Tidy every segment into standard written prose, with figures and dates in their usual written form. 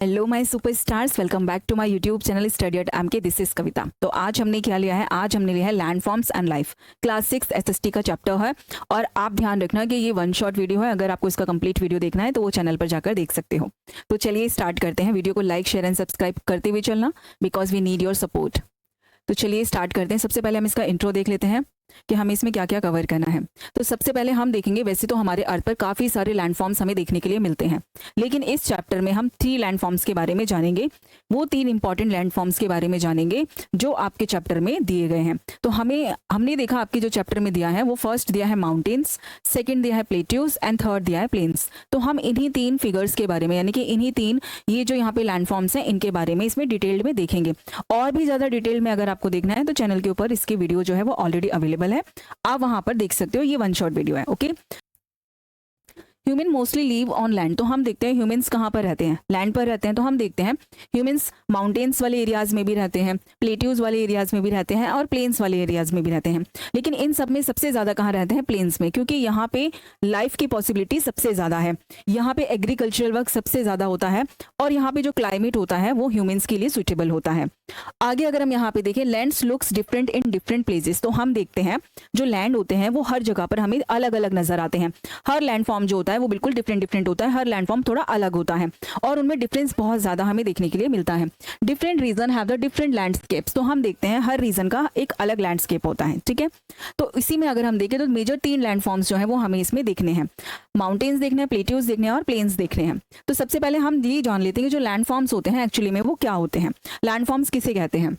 Hello my superstars, welcome back to my YouTube channel study at MK. This is Kavita. तो आज हमने क्या लिया है? आज हमने लिया है land forms and life, class 6 SST का चैप्टर है। और आप ध्यान रखना कि ये वन शॉट वीडियो है। अगर आपको इसका कंप्लीट वीडियो देखना है तो वो चैनल पर जाकर देख सकते हो। तो चलिए स्टार्ट करते हैं। वीडियो को लाइक, शेयर एंड सब्सक्राइब करते हुए चलना, because we need your support. तो चलिए स्टार्ट करते हैं। सबसे पहले हम इसका इंट्रो देख लेते हैं कि हमें इसमें क्या क्या कवर करना है। तो सबसे पहले हम देखेंगे, वैसे तो हमारे अर्थ पर काफ़ी सारे लैंडफॉर्म्स हमें देखने के लिए मिलते हैं, लेकिन इस चैप्टर में हम 3 लैंडफॉर्म्स के बारे में जानेंगे। वो 3 इंपॉर्टेंट लैंडफॉर्म्स के बारे में जानेंगे जो आपके चैप्टर में दिए गए हैं। तो हमने देखा आपके जो चैप्टर में दिया है वो फर्स्ट दिया है माउंटेन्स, सेकेंड दिया है प्लेट्यूज एंड थर्ड दिया है प्लेन्स। तो हम इन्हीं 3 फिगर्स के बारे में, यानी कि इन्हीं 3 ये जो यहाँ पे लैंडफॉर्म्स हैं इनके बारे में इसमें डिटेल्ड में देखेंगे। और भी ज़्यादा डिटेल में अगर आपको देखना है तो चैनल के ऊपर इसकी वीडियो जो है वो ऑलरेडी अवेलेबल है, आप वहां पर देख सकते हो। ये वन शॉट वीडियो है। Okay. Human mostly live on land. तो हम देखते हैं ह्यूमंस कहाँ पर रहते हैं, लैंड पर रहते हैं। तो हम देखते हैं ह्यूमंस माउंटेन्स वाले एरियाज में भी रहते हैं, प्लेट्यूज वाले एरियाज में भी रहते हैं और प्लेन्स वाले एरियाज में भी रहते हैं। लेकिन इन सब में सबसे ज़्यादा कहाँ रहते हैं? प्लेन्स में, क्योंकि यहाँ पे लाइफ की पॉसिबिलिटी सबसे ज़्यादा है। यहाँ पे एग्रीकल्चरल वर्क सबसे ज़्यादा होता है और यहाँ पे जो क्लाइमेट होता है वो ह्यूमंस के लिए सुटेबल होता है। आगे अगर हम यहाँ पे देखें, lands looks different in different places. तो हम देखते हैं जो लैंड होते हैं वो हर जगह पर हमें अलग अलग नजर आते हैं। हर लैंडफॉर्म जो होता है वो बिल्कुल डिफरेंट होता है। हर लैंडफॉर्म थोड़ा अलग होता है और उनमें डिफरेंस बहुत ज्यादा हमें देखने के लिए मिलता है। Different region have the different landscapes. तो हम देखते हैं हर रीजन का एक अलग लैंडस्केप होता है। ठीक है। तो इसी में अगर हम देखें तो मेजर 3 लैंडफॉर्म्स जो है वो हमें इसमें देखने हैं। माउंटेन्स देखने हैं, प्लेट्यूज देखने हैं और प्लेन्स देखने हैं। तो सबसे पहले हम ये जान लेते हैं कि जो लैंडफॉर्म्स होते हैं एक्चुअली में वो क्या होते हैं। लैंडफॉर्म्स किसे कहते हैं?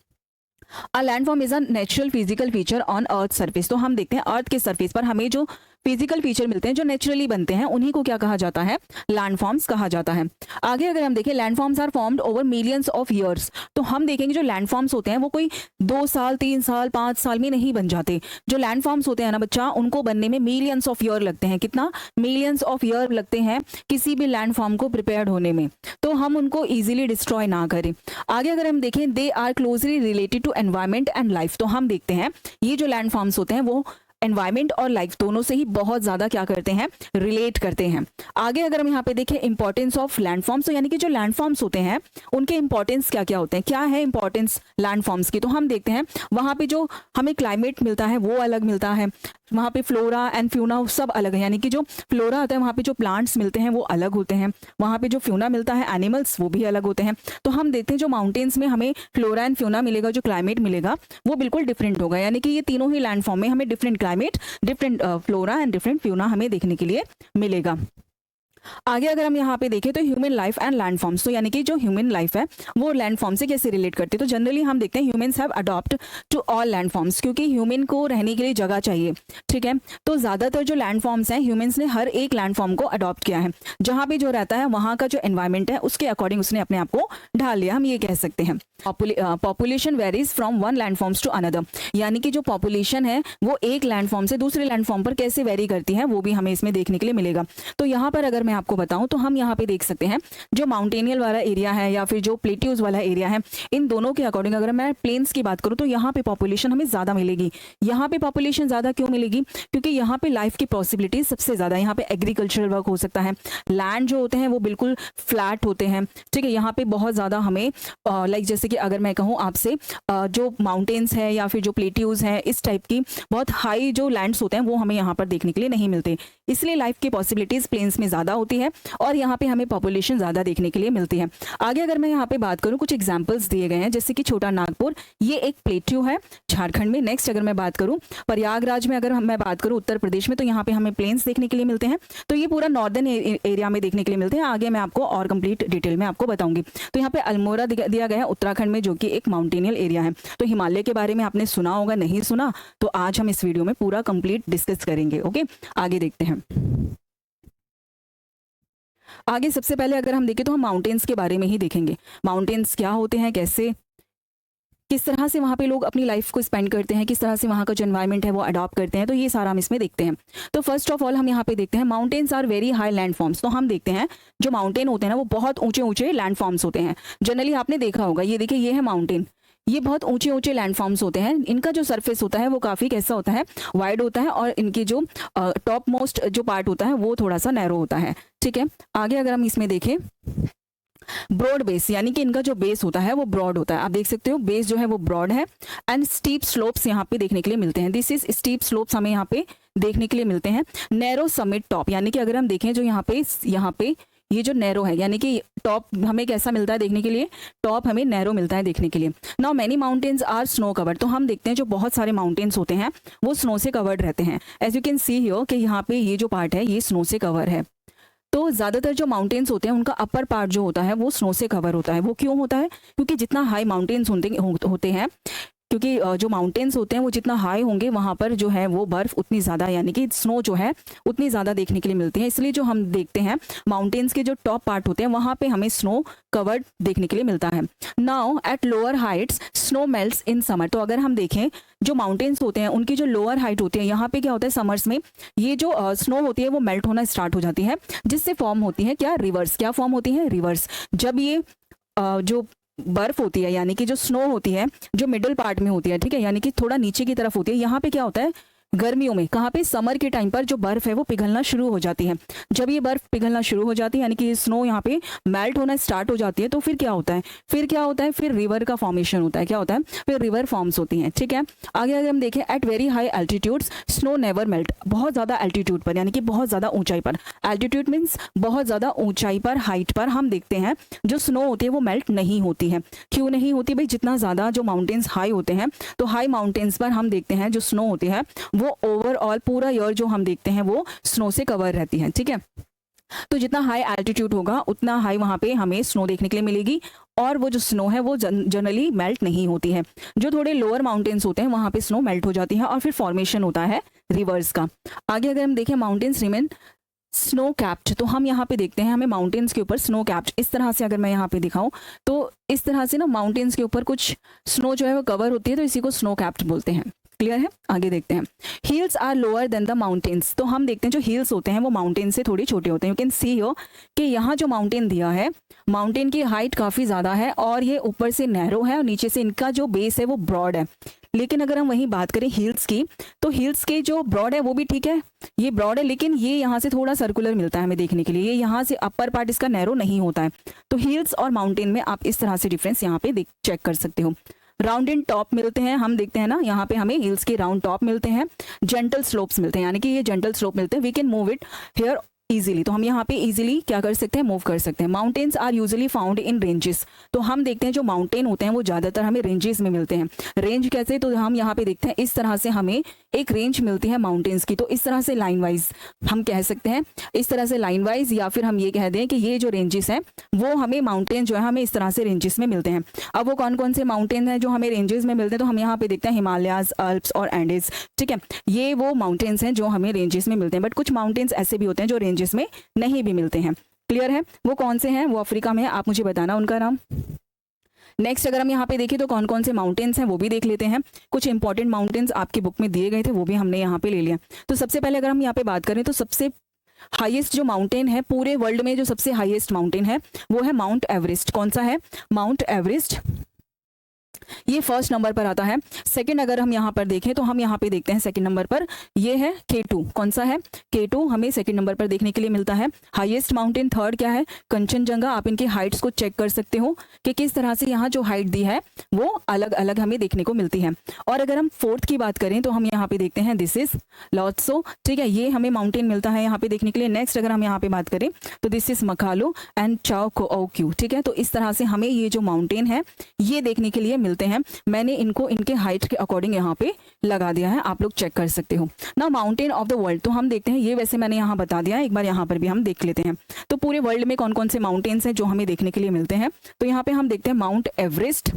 A landform is a natural physical feature on earth surface. तो हम देखते हैं अर्थ के सरफेस पर हमें जो फिजिकल फीचर मिलते हैं, जो नेचुरली बनते हैं, उन्हीं को क्या कहा जाता है? लैंडफॉर्म्स कहा जाता है। आगे अगर हम देखें, landforms are formed over millions of years. तो हम देखेंगे जो लैंडफॉर्म्स होते हैं वो कोई 2 साल, 3 साल, 5 साल में नहीं बन जाते। जो लैंडफॉर्म्स होते हैं ना बच्चा, उनको बनने में मिलियंस ऑफ ईयर लगते हैं। कितना? मिलियंस ऑफ ईयर लगते हैं किसी भी लैंडफॉर्म को प्रिपेयर होने में। तो हम उनको ईजिली डिस्ट्रॉय ना करें। आगे अगर हम देखें, they are closely related to environment and life. तो हम देखते हैं ये जो लैंडफॉर्म्स होते हैं वो एनवायरमेंट और लाइफ दोनों से ही बहुत ज्यादा क्या करते हैं? रिलेट करते हैं। आगे अगर हम यहाँ पे देखें इंपॉर्टेंस ऑफ लैंडफॉर्म्स, तो यानी कि जो लैंडफॉर्म्स होते हैं उनके इंपॉर्टेंस क्या क्या होते हैं, क्या है इंपॉर्टेंस लैंडफॉर्म्स की। तो हम देखते हैं वहां पे जो हमें क्लाइमेट मिलता है वो अलग मिलता है। वहाँ पे फ्लोरा एंड फ्यूना सब अलग है, यानी कि जो फ्लोरा होता है वहाँ पे जो प्लांट्स मिलते हैं वो अलग होते हैं। वहाँ पे जो फ्यूना मिलता है एनिमल्स, वो भी अलग होते हैं। तो हम देखते हैं जो माउंटेन्स में हमें फ्लोरा एंड फ्यूना मिलेगा, जो क्लाइमेट मिलेगा वो बिल्कुल डिफरेंट होगा। यानी कि ये तीनों ही लैंडफॉर्म में हमें different climate, different flora and different fauna हमें देखने के लिए मिलेगा। आगे अगर हम यहाँ पे देखें तो ह्यूमन लाइफ एंड लैंडफॉर्म्स। तो यानी कि जो ह्यूमन लाइफ है वो लैंडफॉर्म से कैसे रिलेट करती है। तो जनरली हम देखते हैं humans have adopt to all landforms, क्योंकि ह्यूमन को रहने के लिए जगह चाहिए। ठीक है। तो ज्यादातर जो लैंडफॉर्म्स हैं ह्यूमंस ने हर एक लैंडफॉर्म को अडॉप्ट किया है। जहाँ भी जो रहता है वहाँ का जो एनवायरमेंट है उसके अकॉर्डिंग उसने अपने आप को ढाल लिया, हम ये कह सकते हैं। Population varies from one landforms to another. यानी कि जो पॉपुलेशन है वो एक लैंडफॉर्म से दूसरे लैंडफॉर्म पर कैसे वेरी करती है वो भी हमें इसमें देखने के लिए मिलेगा। तो यहाँ पर अगर मैं आपको बताऊं तो हम यहाँ पे देख सकते हैं जो माउंटेनियल वाला एरिया है या फिर जो प्लेट्यूज वाला एरिया है, इन दोनों के अकॉर्डिंग अगर मैं प्लेन्स की बात करूँ तो यहाँ पे पॉपुलेशन हमें ज्यादा मिलेगी। यहाँ पे पॉपुलेशन ज्यादा क्यों मिलेगी? क्योंकि यहाँ पे लाइफ की पॉसिबिलिटी सबसे ज्यादा है। यहाँ पे एग्रीकल्चरल वर्क हो सकता है। लैंड जो होते हैं वो बिल्कुल फ्लैट होते हैं। ठीक है। यहाँ पे बहुत ज्यादा हमें लाइक जैसे कि अगर मैं कहूँ आपसे जो माउंटेन्स है या फिर जो प्लेट्यूज है, इस टाइप की बहुत हाई जो लैंड्स होते हैं वो हमें यहाँ पर देखने के लिए नहीं मिलते। इसलिए लाइफ की पॉसिबिलिटीज प्लेन्स में ज्यादा होती है और यहाँ पे हमें पॉपुलेशन ज्यादा देखने के लिए मिलती है। आगे अगर मैं यहाँ पे बात करूँ, कुछ एग्जांपल्स दिए गए हैं, जैसे कि छोटा नागपुर, ये एक प्लेट्यू है झारखंड में। नेक्स्ट अगर मैं बात करूँ प्रयागराज में, अगर मैं बात करूँ उत्तर प्रदेश में, तो यहाँ पे हमें प्लेन्स देखने के लिए मिलते हैं। तो ये पूरा नॉर्दर्न एरिया में देखने के लिए मिलते हैं। आगे मैं आपको और कंप्लीट डिटेल में आपको बताऊंगी। तो यहाँ पे अल्मोड़ा दिया गया है उत्तराखंड में, जो कि एक माउंटेनियल एरिया है। तो हिमालय के बारे में आपने सुना होगा, नहीं सुना तो आज हम इस वीडियो में पूरा कंप्लीट डिस्कस करेंगे। ओके, आगे देखते हैं। आगे सबसे पहले अगर हम देखें तो हम माउंटेन्स के बारे में ही देखेंगे। माउंटेन्स क्या होते हैं, कैसे, किस तरह से वहाँ पे लोग अपनी लाइफ को स्पेंड करते हैं, किस तरह से वहाँ का जो एनवायरनमेंट है वो अडॉप्ट करते हैं, तो ये सारा हम इसमें देखते हैं। तो फर्स्ट ऑफ ऑल हम यहाँ पे देखते हैं mountains are very high landforms. तो हम देखते हैं जो माउंटेन होते हैं ना वो बहुत ऊंचे ऊंचे लैंडफॉर्म्स होते हैं। जनरली आपने देखा होगा, ये देखिए ये है माउंटेन, ये बहुत ऊंचे ऊंचे लैंडफॉर्म्स होते हैं। इनका जो सरफेस होता है वो काफ़ी कैसा होता है? वाइड होता है और इनकी जो टॉप मोस्ट जो पार्ट होता है वो थोड़ा सा नैरो होता है। ठीक है। आगे अगर हम इसमें देखें ब्रॉड बेस, यानी कि इनका जो बेस होता है वो ब्रॉड होता है। आप देख सकते हो बेस जो है वो ब्रॉड है। एंड स्टीप स्लोप्स यहाँ पे देखने के लिए मिलते हैं। दिस इज स्टीप स्लोप्स हमें यहाँ पे देखने के लिए मिलते हैं। नैरो समिट टॉप, यानी कि अगर हम देखें जो यहाँ पे ये जो नैरो है, यानी कि टॉप हमें कैसा मिलता है देखने के लिए, टॉप हमें नैरो मिलता है देखने के लिए। Now many mountains are snow covered, तो हम देखते हैं जो बहुत सारे माउंटेन्स होते हैं वो स्नो से कवर्ड रहते हैं। As you can see here कि यहाँ पे ये जो पार्ट है ये स्नो से कवर है। तो ज़्यादातर जो माउंटेन्स होते हैं उनका अपर पार्ट जो होता है वो स्नो से कवर होता है। वो क्यों होता है? क्योंकि जितना हाई माउंटेन्स होते हैं, क्योंकि जो माउंटेन्स होते हैं वो जितना हाई होंगे वहाँ पर जो है वो बर्फ़ उतनी ज़्यादा, यानी कि स्नो जो है उतनी ज़्यादा देखने के लिए मिलती है। इसलिए जो हम देखते हैं माउंटेन्स के जो टॉप पार्ट होते हैं वहाँ पे हमें स्नो कवर्ड देखने के लिए मिलता है। Now at lower Heights snow melts in summer, तो अगर हम देखें जो माउंटेन्स होते हैं उनकी जो लोअर हाइट होती है यहाँ पे क्या होता है, समर्स में ये जो स्नो होती है वो मेल्ट होना स्टार्ट हो जाती है, जिससे फॉर्म होती है क्या, रिवर्स। क्या फॉर्म होती है? रिवर्स। जब ये जो बर्फ होती है, यानी कि जो स्नो होती है जो मिडिल पार्ट में होती है, ठीक है, यानी कि थोड़ा नीचे की तरफ होती है, यहाँ पे क्या होता है गर्मियों में, कहाँ पे, समर के टाइम पर जो बर्फ है वो पिघलना शुरू हो जाती है। जब ये बर्फ पिघलना शुरू हो जाती है यानी कि स्नो यहाँ पे मेल्ट होना स्टार्ट हो जाती है, तो फिर क्या होता है, फिर रिवर का फॉर्मेशन होता है। क्या होता है? फिर रिवर फॉर्म्स होती हैं। ठीक है, आगे अगर हम देखें at very high altitudes snow never melt, बहुत ज़्यादा एल्टीट्यूड पर, यानी कि बहुत ज़्यादा ऊंचाई पर, एल्टीट्यूड मीन्स बहुत ज़्यादा ऊंचाई पर, हाइट पर हम देखते हैं जो स्नो होती है वो मेल्ट नहीं होती है। क्यों नहीं होती भाई? जितना ज़्यादा जो माउंटेन्स हाई होते हैं तो हाई माउंटेन्स पर हम देखते हैं जो स्नो होती है वो ओवरऑल पूरा ईयर जो हम देखते हैं वो स्नो से कवर रहती है। ठीक है, तो जितना हाई एल्टीट्यूड होगा उतना हाई वहाँ पे हमें स्नो देखने के लिए मिलेगी, और वो जो स्नो है वो जनरली मेल्ट नहीं होती है। जो थोड़े लोअर माउंटेन्स होते हैं वहाँ पे स्नो मेल्ट हो जाती है और फिर फॉर्मेशन होता है रिवर्स का। आगे अगर हम देखें माउंटेन्स रिमेन स्नो कैप्ड, तो हम यहाँ पे देखते हैं हमें माउंटेन्स के ऊपर स्नो कैप्ड, इस तरह से अगर मैं यहाँ पे दिखाऊं तो इस तरह से ना माउंटेन्स के ऊपर कुछ स्नो जो है वो कवर होती है, तो इसी को स्नो कैप्ड बोलते हैं। क्लियर है? आगे देखते हैं hills are lower than the mountains, तो हम देखते हैं जो हिल्स होते हैं वो माउंटेन से थोड़ी छोटे होते हैं। यू कैन सी हियर कि यहाँ जो माउंटेन दिया है, माउंटेन की हाइट काफ़ी ज़्यादा है और ये ऊपर से नैरो है और नीचे से इनका जो बेस है वो ब्रॉड है। लेकिन अगर हम वहीं बात करें हिल्स की, तो हिल्स के जो ब्रॉड है वो भी ठीक है, ये ब्रॉड है, लेकिन ये यहाँ से थोड़ा सर्कुलर मिलता है हमें देखने के लिए, ये यहाँ से अपर पार्ट इसका नैरो नहीं होता है। तो हिल्स और माउंटेन में आप इस तरह से डिफरेंस यहाँ पे चेक कर सकते हो। राउंडेड टॉप मिलते हैं, हम देखते हैं ना यहाँ पे हमें हिल्स के राउंड टॉप मिलते हैं, जेंटल स्लोप्स मिलते हैं, यानी कि ये जेंटल स्लोप मिलते हैं, we can move it here easily, तो हम यहाँ पे इजीली क्या कर सकते हैं, मूव कर सकते हैं। Mountains are usually found in ranges, तो हम देखते हैं जो माउंटेन होते हैं वो ज़्यादातर हमें रेंजेस में मिलते हैं। रेंज कैसे? तो हम यहाँ पे देखते हैं इस तरह से हमें एक रेंज मिलती है माउंटेन्स की, तो इस तरह से लाइन वाइज हम कह सकते हैं, इस तरह से लाइन वाइज, या फिर हम ये कह दें कि ये जो रेंजेस हैं वो हमें माउंटेन जो है हमें इस तरह से रेंजेस में मिलते हैं। अब वो कौन कौन से माउंटेन हैं जो हमें रेंजेस में मिलते हैं, तो हम यहाँ पे देखते हैं हिमालयाज, अल्प्स और एंडीज। ठीक है, ये वो माउंटेन्स हैं जो हमें रेंजेस में मिलते हैं, बट कुछ माउंटेन्स ऐसे भी होते हैं जो रेंजेस में नहीं भी मिलते हैं। क्लियर है? वो कौन से हैं? वो अफ्रीका में है, आप मुझे बताना उनका नाम। नेक्स्ट अगर हम यहाँ पे देखें तो कौन कौन से माउंटेन्स हैं वो भी देख लेते हैं। कुछ इंपॉर्टेंट माउंटेन्स आपकी बुक में दिए गए थे वो भी हमने यहाँ पे ले लिया। तो सबसे पहले अगर हम यहाँ पे बात करें तो सबसे हाईएस्ट जो माउंटेन है पूरे वर्ल्ड में, जो सबसे हाईएस्ट माउंटेन है वो है माउंट एवरेस्ट। कौन सा है? माउंट एवरेस्ट, ये फर्स्ट नंबर पर आता है। सेकंड अगर हम यहाँ पर देखें तो हम यहाँ पे देखते हैं सेकंड नंबर पर ये है K2। कौन सा है? K2 हमें सेकंड नंबर पर देखने के लिए मिलता है। हाईएस्ट माउंटेन थर्ड क्या है? कंचनजंगा। आप इनकी हाइट्स को चेक कर सकते हो कि किस तरह से यहाँ जो हाइट दी है वो अलग अलग हमें देखने को मिलती है। और अगर हम फोर्थ की बात करें तो हम यहाँ पे देखते हैं दिस इज लॉट्सो। ठीक है, ये हमें माउंटेन मिलता है यहाँ पे देखने के लिए। नेक्स्ट अगर हम यहाँ पे बात करें तो दिस इज मकालो एंड चाओक्यू। ठीक है, तो इस तरह से हमें ये जो माउंटेन है ये देखने के लिए मिलते हैं। मैंने इनको इनके हाइट के अकॉर्डिंग यहाँ पे लगा दिया है, आप लोग चेक कर सकते हो ना। माउंटेन ऑफ द वर्ल्ड, तो हम देखते हैं, ये वैसे मैंने यहाँ बता दिया है, एक बार यहाँ पर भी हम देख लेते हैं। तो पूरे वर्ल्ड में कौन कौन से माउंटेन्स हैं जो हमें देखने के लिए मिलते हैं, तो यहाँ पे हम देखते हैं माउंट एवरेस्ट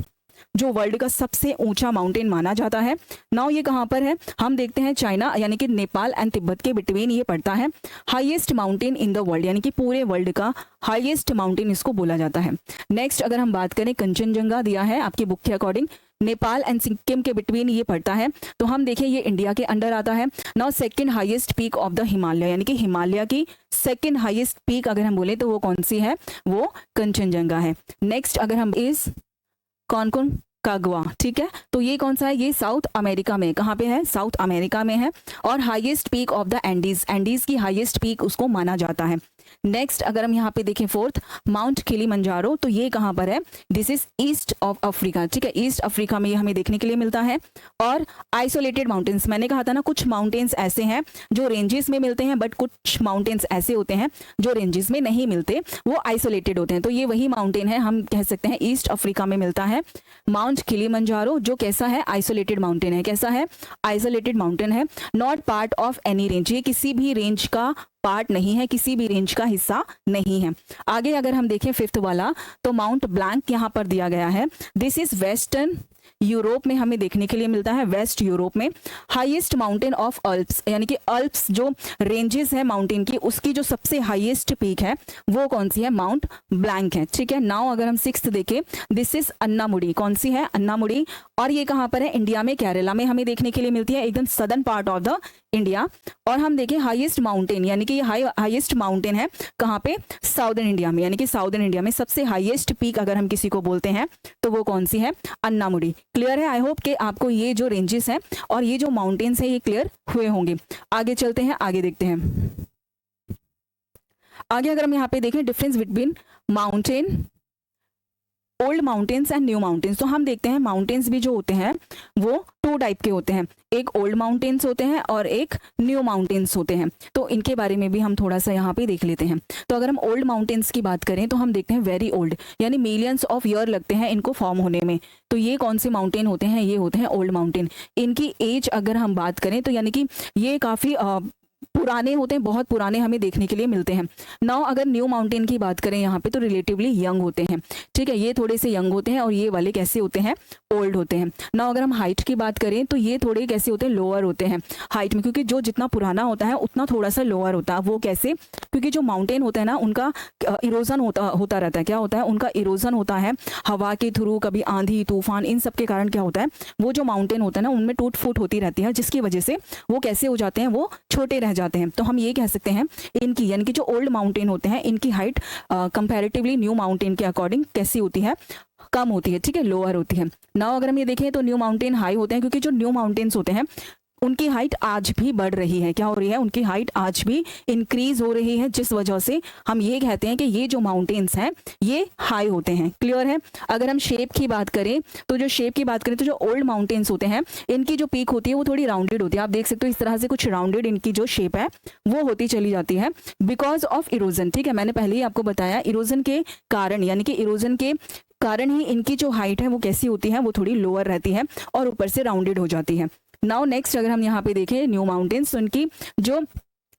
जो वर्ल्ड का सबसे ऊंचा माउंटेन माना जाता है। नाउ ये कहाँ पर है? हम देखते हैं चाइना यानी कि नेपाल एंड तिब्बत के बिटवीन ये पड़ता है। Highest mountain in the world, यानी कि पूरे वर्ल्ड का हाईएस्ट माउंटेन इसको बोला जाता है। नेक्स्ट अगर हम बात करें, कंचनजंगा दिया है आपकी बुक के अकॉर्डिंग, नेपाल एंड सिक्किम के बिटवीन ये पड़ता है, तो हम देखें ये इंडिया के अंडर आता है। Now second highest peak of the Himalaya, यानी कि हिमालय की सेकंड हाईएस्ट पीक अगर हम बोले तो वो कौन सी है? वो कंचनजंगा है। नेक्स्ट अगर हम इस कौन कौन कागवा, ठीक है। तो ये कौन सा है, ये साउथ अमेरिका में, कहाँ पे है, साउथ अमेरिका में है। और highest peak of the Andes, Andes की हाईएस्ट पीक उसको माना जाता है। नेक्स्ट अगर हम यहाँ पे देखें फोर्थ, माउंट किलिमंजारो, तो ये कहाँ पर है, this is east of Africa, ठीक है, ईस्ट अफ्रीका में ये हमें देखने के लिए मिलता है। और आइसोलेटेड माउंटेन्स, मैंने कहा था ना कुछ माउंटेन्स ऐसे हैं जो रेंजेस में मिलते हैं, बट कुछ माउंटेन्स ऐसे होते हैं जो रेंजेस में नहीं मिलते, वो आइसोलेटेड होते हैं। तो ये वही माउंटेन है, हम कह सकते हैं ईस्ट अफ्रीका में मिलता है माउंट किलिमंजारो, जो कैसा है, आइसोलेटेड माउंटेन है। कैसा है, आइसोलेटेड माउंटेन है, not part of any range, ये किसी भी रेंज का पार्ट नहीं है, किसी भी रेंज का हिस्सा नहीं है। आगे अगर हम देखें फिफ्थ वाला, तो माउंट ब्लैंक यहाँ पर दिया गया है, दिस इज वेस्टर्न यूरोप में हमें देखने के लिए मिलता है, वेस्ट यूरोप में। हाईएस्ट माउंटेन ऑफ अल्प्स, यानी कि अल्प्स जो रेंजेस है माउंटेन की, उसकी जो सबसे हाईएस्ट पीक है वो कौन सी है, माउंट ब्लैंक है, ठीक है। नाउ अगर हम सिक्स्थ देखें, दिस इज अन्नामुडी, कौन सी है, अन्नामुडी, और ये कहाँ पर है, इंडिया में, केरला में हमें देखने के लिए मिलती है, एकदम southern part of the India. और हम देखें हाईएस्ट माउंटेन, यानी कि ये हाईएस्ट माउंटेन है कहाँ पे, साउदर्न इंडिया में, यानी कि साउदर्न इंडिया में सबसे हाईएस्ट पीक अगर हम किसी को बोलते हैं तो वो कौन सी है, अन्नामुडी। क्लियर है, आई होप कि आपको ये जो रेंजेस हैं और ये जो माउंटेन्स हैं ये क्लियर हुए होंगे। आगे चलते हैं, आगे देखते हैं। आगे अगर हम यहाँ पे देखें difference between mountain, old mountains and new mountains, तो हम देखते हैं माउंटेन्स भी जो होते हैं वो टू टाइप के होते हैं, एक ओल्ड माउंटेन्स होते हैं और एक न्यू माउंटेन्स होते हैं। तो इनके बारे में भी हम थोड़ा सा यहाँ पे देख लेते हैं। तो अगर हम ओल्ड माउंटेन्स की बात करें तो हम देखते हैं वेरी ओल्ड, यानी मिलियंस ऑफ ईयर लगते हैं इनको फॉर्म होने में। तो ये कौन से माउंटेन होते हैं, ये होते हैं ओल्ड माउंटेन। इनकी एज अगर हम बात करें तो यानी कि ये काफ़ी पुराने होते हैं, बहुत पुराने हमें देखने के लिए मिलते हैं। नाउ अगर न्यू माउंटेन की बात करें यहाँ पे तो रिलेटिवली यंग होते हैं, ठीक है, ये थोड़े से यंग होते हैं और ये वाले कैसे होते हैं, ओल्ड होते हैं। नाउ अगर हम हाइट की बात करें तो ये थोड़े कैसे होते हैं, लोअर होते हैं हाइट में, क्योंकि जो जितना पुराना होता है उतना थोड़ा सा लोअर होता है। वो कैसे, क्योंकि जो माउंटेन होता है ना उनका इरोजन होता रहता है। क्या होता है, उनका इरोजन होता है हवा के थ्रू, कभी आंधी तूफान, इन सब के कारण क्या होता है, वो जो माउंटेन होता है ना उनमें टूट फूट होती रहती है, जिसकी वजह से वो कैसे हो जाते हैं, वो छोटे रह जाते हैं। तो हम ये कह सकते हैं इनकी, यानी कि जो ओल्ड माउंटेन होते हैं इनकी हाइट कंपैरेटिवली न्यू माउंटेन के अकॉर्डिंग कैसी होती है, कम होती है, ठीक है, लोअर होती है। नाउ अगर हम ये देखें तो न्यू माउंटेन हाई होते हैं, क्योंकि जो न्यू माउंटेन्स होते हैं उनकी हाइट आज भी बढ़ रही है। क्या हो रही है, उनकी हाइट आज भी इंक्रीज हो रही है, जिस वजह से हम ये कहते हैं कि ये जो माउंटेन्स हैं ये हाई होते हैं। क्लियर है। अगर हम शेप की बात करें तो जो शेप की बात करें तो जो ओल्ड माउंटेन्स होते हैं इनकी जो पीक होती है वो थोड़ी राउंडेड होती है। आप देख सकते हो इस तरह से कुछ राउंडेड इनकी जो शेप है वो होती चली जाती है बिकॉज ऑफ इरोजन। ठीक है, मैंने पहले ही आपको बताया इरोजन के कारण, यानी कि इरोजन के कारण ही इनकी जो हाइट है वो कैसी होती है, वो थोड़ी लोअर रहती है और ऊपर से राउंडेड हो जाती है। नाउ नेक्स्ट अगर हम यहाँ पे देखें न्यू माउंटेन्स, तो इनकी जो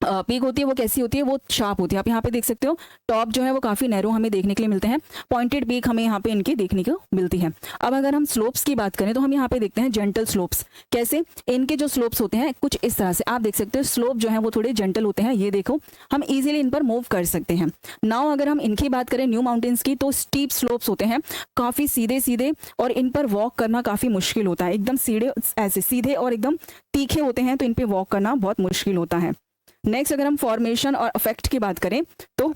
पीक होती है वो कैसी होती है, वो शार्प होती है। आप यहाँ पे देख सकते हो टॉप जो है वो काफी नैरो हमें देखने के लिए मिलते हैं, पॉइंटेड पीक हमें यहाँ पे इनकी देखने को मिलती है। अब अगर हम स्लोप्स की बात करें तो हम यहाँ पे देखते हैं जेंटल स्लोप्स। कैसे, इनके जो स्लोप्स होते हैं कुछ इस तरह से आप देख सकते हो, स्लोप जो है वो थोड़े जेंटल होते हैं। ये देखो हम इजीली इन पर मूव कर सकते हैं। नाउ अगर हम इनकी बात करें न्यू माउंटेन्स की, तो स्टीप स्लोप्स होते हैं, काफी सीधे सीधे, और इन पर वॉक करना काफी मुश्किल होता है। एकदम सीधे, ऐसे सीधे और एकदम तीखे होते हैं, तो इन पे वॉक करना बहुत मुश्किल होता है। नेक्स्ट अगर हम फॉर्मेशन और इफेक्ट की बात करें तो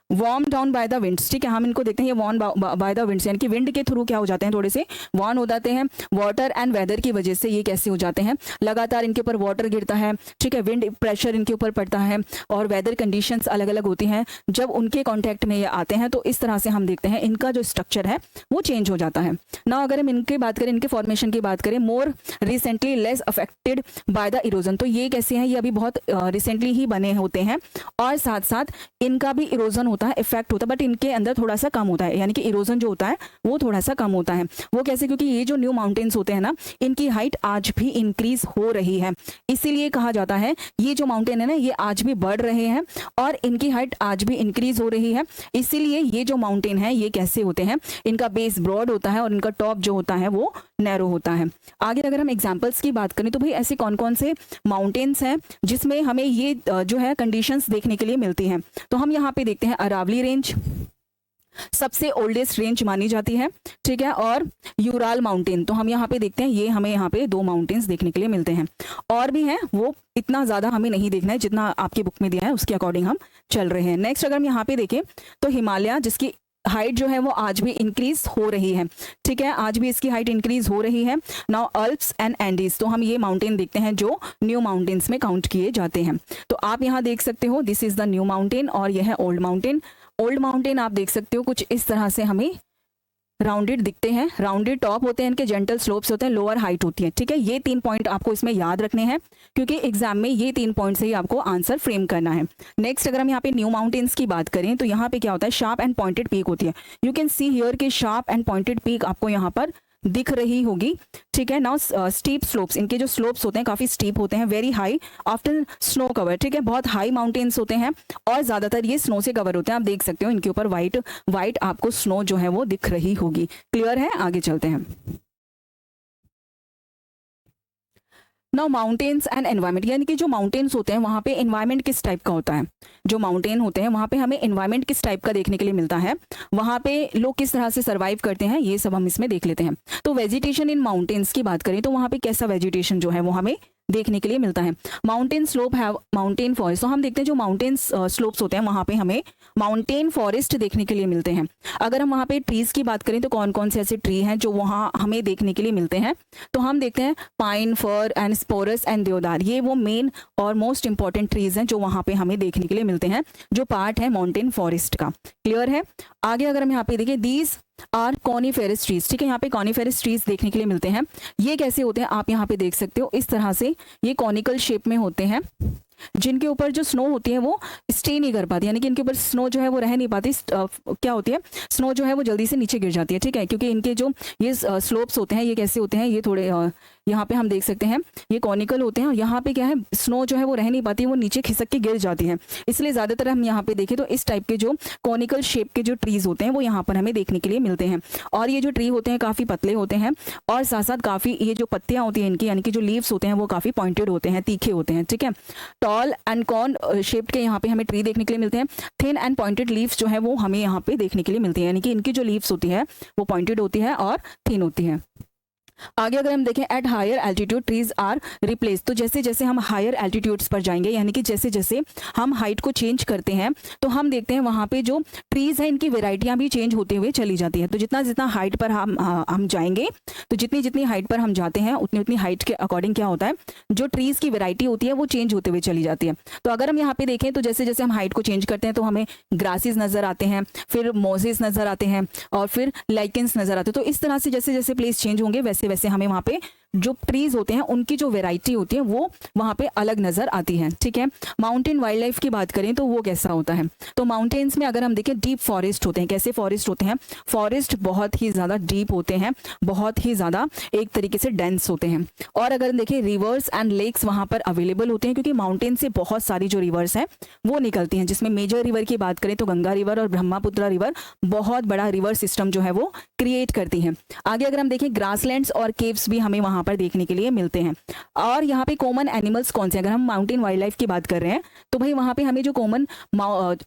warm down by the winds. ठीक है, हम इनको देखते हैं ये वार्म बाय द विंड्स, यानी कि विंड के थ्रू क्या हो जाते हैं, थोड़े से वार्म हो जाते हैं। वाटर एंड वेदर की वजह से ये कैसे हो जाते हैं, लगातार इनके ऊपर वाटर गिरता है, ठीक है, विंड प्रेशर इनके ऊपर पड़ता है और वेदर कंडीशंस अलग अलग होती हैं। जब उनके कॉन्टैक्ट में ये आते हैं तो इस तरह से हम देखते हैं इनका जो स्ट्रक्चर है वो चेंज हो जाता है। ना अगर हम इनकी बात करें, इनके फॉर्मेशन की बात करें, more recently less affected by the erosion. तो ये कैसे हैं, ये अभी बहुत रिसेंटली ही बने होते हैं और साथ साथ इनका भी इरोजन होता है, इफेक्ट होता है, बट इनके अंदर थोड़ा सा कम होता है, यानी कि इरोजन जो होता है वो थोड़ा सा कम होता है। वो कैसे, क्योंकि ये जो न्यू माउंटेन्स होते हैं ना इनकी हाइट आज भी इंक्रीज हो रही है, इसीलिए कहा जाता है ये जो माउंटेन है ना ये आज भी बढ़ रहे हैं और इनकी हाइट आज भी इंक्रीज हो रही है। इसीलिए ये जो माउंटेन है ये कैसे होते हैं, इनका बेस ब्रॉड होता है और इनका टॉप जो होता है वो नैरो होता है। आगे अगर हम एग्जाम्पल्स की बात करें तो भाई ऐसे कौन कौन से माउंटेन्स हैं जिसमें हमें ये जो है कंडीशंस देखने के लिए मिलती हैं। तो हम यहाँ पे देखते हैं अरावली रेंज सबसे ओल्डेस्ट रेंज मानी जाती है, ठीक है, और यूराल माउंटेन। तो हम यहाँ पे देखते हैं ये हमें यहाँ पे दो माउंटेन्स देखने के लिए मिलते हैं, और भी हैं, वो इतना ज्यादा हमें नहीं देखना है, जितना आपकी बुक में दिया है उसके अकॉर्डिंग हम चल रहे हैं। नेक्स्ट अगर हम यहाँ पे देखें तो हिमालय, जिसकी हाइट जो है वो आज भी इंक्रीज हो रही है, ठीक है, आज भी इसकी हाइट इंक्रीज हो रही है। नाउ अल्प्स एंड एंडीज, तो हम ये माउंटेन देखते हैं जो न्यू माउंटेन्स में काउंट किए जाते हैं। तो आप यहाँ देख सकते हो this is the new mountain और यह है ओल्ड माउंटेन। ओल्ड माउंटेन आप देख सकते हो कुछ इस तरह से हमें राउंडेड दिखते हैं, राउंडेड टॉप होते हैं इनके, जेंटल स्लोप्स होते हैं, लोअर हाइट होती है, ठीक है। ये 3 पॉइंट आपको इसमें याद रखने हैं क्योंकि एग्जाम में ये 3 पॉइंट से ही आपको आंसर फ्रेम करना है। नेक्स्ट अगर हम यहाँ पे न्यू माउंटेन्स की बात करें तो यहाँ पे क्या होता है, शार्प एंड पॉइंटेड पीक होती है। यू कैन सी हियर के शार्प एंड पॉइंटेड पीक आपको यहाँ पर दिख रही होगी, ठीक है। नाउ स्टीप स्लोप्स, इनके जो स्लोप्स होते हैं काफी स्टीप होते हैं, very high after snow cover, ठीक है, बहुत हाई माउंटेन्स होते हैं और ज्यादातर ये स्नो से कवर होते हैं। आप देख सकते हो इनके ऊपर वाइट आपको स्नो जो है वो दिख रही होगी। क्लियर है, आगे चलते हैं। नाउ माउंटेन्स एंड एनवायरमेंट, यानी कि जो माउंटेन्स होते हैं वहाँ पे एनवायरमेंट किस टाइप का होता है, जो माउंटेन होते हैं वहाँ पे हमें एनवायरमेंट किस टाइप का देखने के लिए मिलता है, वहाँ पे लोग किस तरह से सर्वाइव करते हैं, ये सब हम इसमें देख लेते हैं। तो वेजिटेशन इन माउंटेन्स की बात करें तो वहाँ पे कैसा वेजिटेशन जो है वो हमें देखने के लिए मिलता है। Mountain slope have mountain forest, तो हम देखते हैं जो माउंटेन स्लोप्स होते हैं वहाँ पे हमें माउंटेन फॉरेस्ट देखने के लिए मिलते हैं। अगर हम वहाँ पे ट्रीज की बात करें तो कौन कौन से ऐसे ट्री हैं जो वहाँ हमें देखने के लिए मिलते हैं, तो हम देखते हैं pine, fir and spruce and deodar, ये वो मेन और मोस्ट इंपॉर्टेंट ट्रीज हैं जो वहाँ पे हमें देखने के लिए मिलते हैं, जो पार्ट है माउंटेन फॉरेस्ट का। क्लियर है, आगे अगर हम यहाँ पे देखें दीज आर कॉनिफेरस ट्रीज, ठीक है, यहाँ पे कॉनिफेरस ट्रीज देखने के लिए मिलते हैं। ये कैसे होते हैं आप यहाँ पे देख सकते हो, इस तरह से ये कॉनिकल शेप में होते हैं जिनके ऊपर जो स्नो होती है वो स्टे नहीं कर पाती, यानी कि इनके ऊपर स्नो जो है वो रह नहीं पाती। क्या होती है, स्नो जो है वो जल्दी से नीचे गिर जाती है, ठीक है, क्योंकि इनके जो ये स्लोप्स होते हैं ये कैसे होते हैं, ये थोड़े यहाँ पे हम देख सकते हैं ये कॉनिकल होते हैं और यहाँ पे क्या है, स्नो जो है वो रह नहीं पाती, वो नीचे खिसक के गिर जाती है। इसलिए ज़्यादातर हम यहाँ पे देखें तो इस टाइप के जो कॉनिकल शेप के जो ट्रीज होते हैं वो यहाँ पर हमें देखने के लिए मिलते हैं। और ये जो ट्री होते हैं काफ़ी पतले होते हैं और साथ साथ काफ़ी ये जो पत्तियाँ होती हैं इनकी, यानी कि जो लीव्स होते हैं वो काफ़ी पॉइंटेड होते हैं, तीखे होते हैं, ठीक है। टॉल एंड कॉन शेप्ड के यहाँ पे हमें ट्री देखने के लिए मिलते हैं। थिन एंड पॉइंटेड लीव्स जो है वो हमें यहाँ पे देखने के लिए मिलती है, यानी कि इनकी जो लीव्स होती है वो पॉइंटेड होती है और थिन होती है। आगे अगर हम देखें at higher altitude trees are replace, तो जैसे जैसे हम हायर एल्टीट्यूड्स पर जाएंगे, यानी कि जैसे जैसे हम हाइट को चेंज करते हैं तो हम देखते हैं वहाँ पे जो ट्रीज हैं इनकी वेराइटियाँ भी चेंज होते हुए चली जाती है। तो जितना जितना हाइट पर हम जाएंगे, तो जितनी जितनी हाइट पर हम जाते हैं उतनी उतनी हाइट के अकॉर्डिंग क्या होता है, जो ट्रीज की वेराइटी होती है वो चेंज होते हुए चली जाती है। तो अगर हम यहाँ पे देखें तो जैसे जैसे हम हाइट को चेंज करते हैं तो हमें ग्रासेस नजर आते हैं, फिर मोजेस नजर आते हैं और फिर लाइकेंस नजर आते हैं। तो इस तरह से जैसे जैसे प्लेस चेंज होंगे वैसे वैसे हमें वहाँ पे जो ट्रीज होते हैं उनकी जो वेराइटी होती है वो वहाँ पे अलग नजर आती है, ठीक है। माउंटेन वाइल्ड लाइफ की बात करें तो वो कैसा होता है, तो माउंटेन्स में अगर हम देखें डीप फॉरेस्ट होते हैं। कैसे फॉरेस्ट होते हैं, फॉरेस्ट बहुत ही ज़्यादा डीप होते हैं, बहुत ही ज़्यादा एक तरीके से डेंस होते हैं। और अगर देखें रिवर्स एंड लेक्स वहाँ पर अवेलेबल होते हैं, क्योंकि माउंटेन से बहुत सारी जो रिवर्स हैं वो निकलती हैं, जिसमें मेजर रिवर की बात करें तो गंगा रिवर और ब्रह्मपुत्र रिवर बहुत बड़ा रिवर सिस्टम जो है वो क्रिएट करती हैं। आगे अगर हम देखें ग्रासलैंड्स और केव्स भी हमें वहाँ पर देखने के लिए मिलते हैं। और यहाँ पे कॉमन एनिमल्स कौन से, अगर हम माउंटेन वाइल्ड लाइफ की बात कर रहे हैं तो भाई वहाँ पे हमें जो कॉमन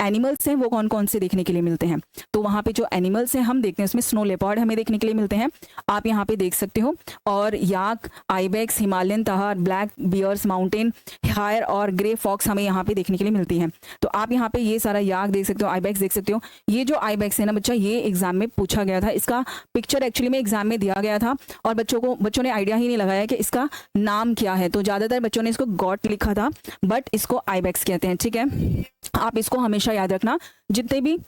एनिमल्स हैं वो कौन कौन से देखने के लिए मिलते हैं, तो वहाँ पे जो एनिमल्स हैं हम देखते हैं उसमें स्नो लेपर्ड हमें देखने के लिए मिलते हैं, आप यहाँ पे देख सकते हो, और याक, आइबेक्स, हिमालयन तहार, ब्लैक बियर्स, माउंटेन हायर और ग्रे फॉक्स हमें यहाँ पे देखने के लिए मिलती हैं। तो आप यहाँ पे ये सारा याक देख सकते हो, आइबेक्स देख सकते हो। ये जो आइबेक्स है ना बच्चा, ये एग्जाम में पूछा गया था, इसका पिक्चर एक्चुअली में एग्जाम में दिया गया था और बच्चों ने आइडिया ही नहीं लगाया कि इसका नाम क्या है, तो ज्यादातर बच्चों ने इसको गॉट लिखा था बट इसको आइबेक्स कहते हैं, ठीक है। आप इसको हमेशा याद रखना, जितने भी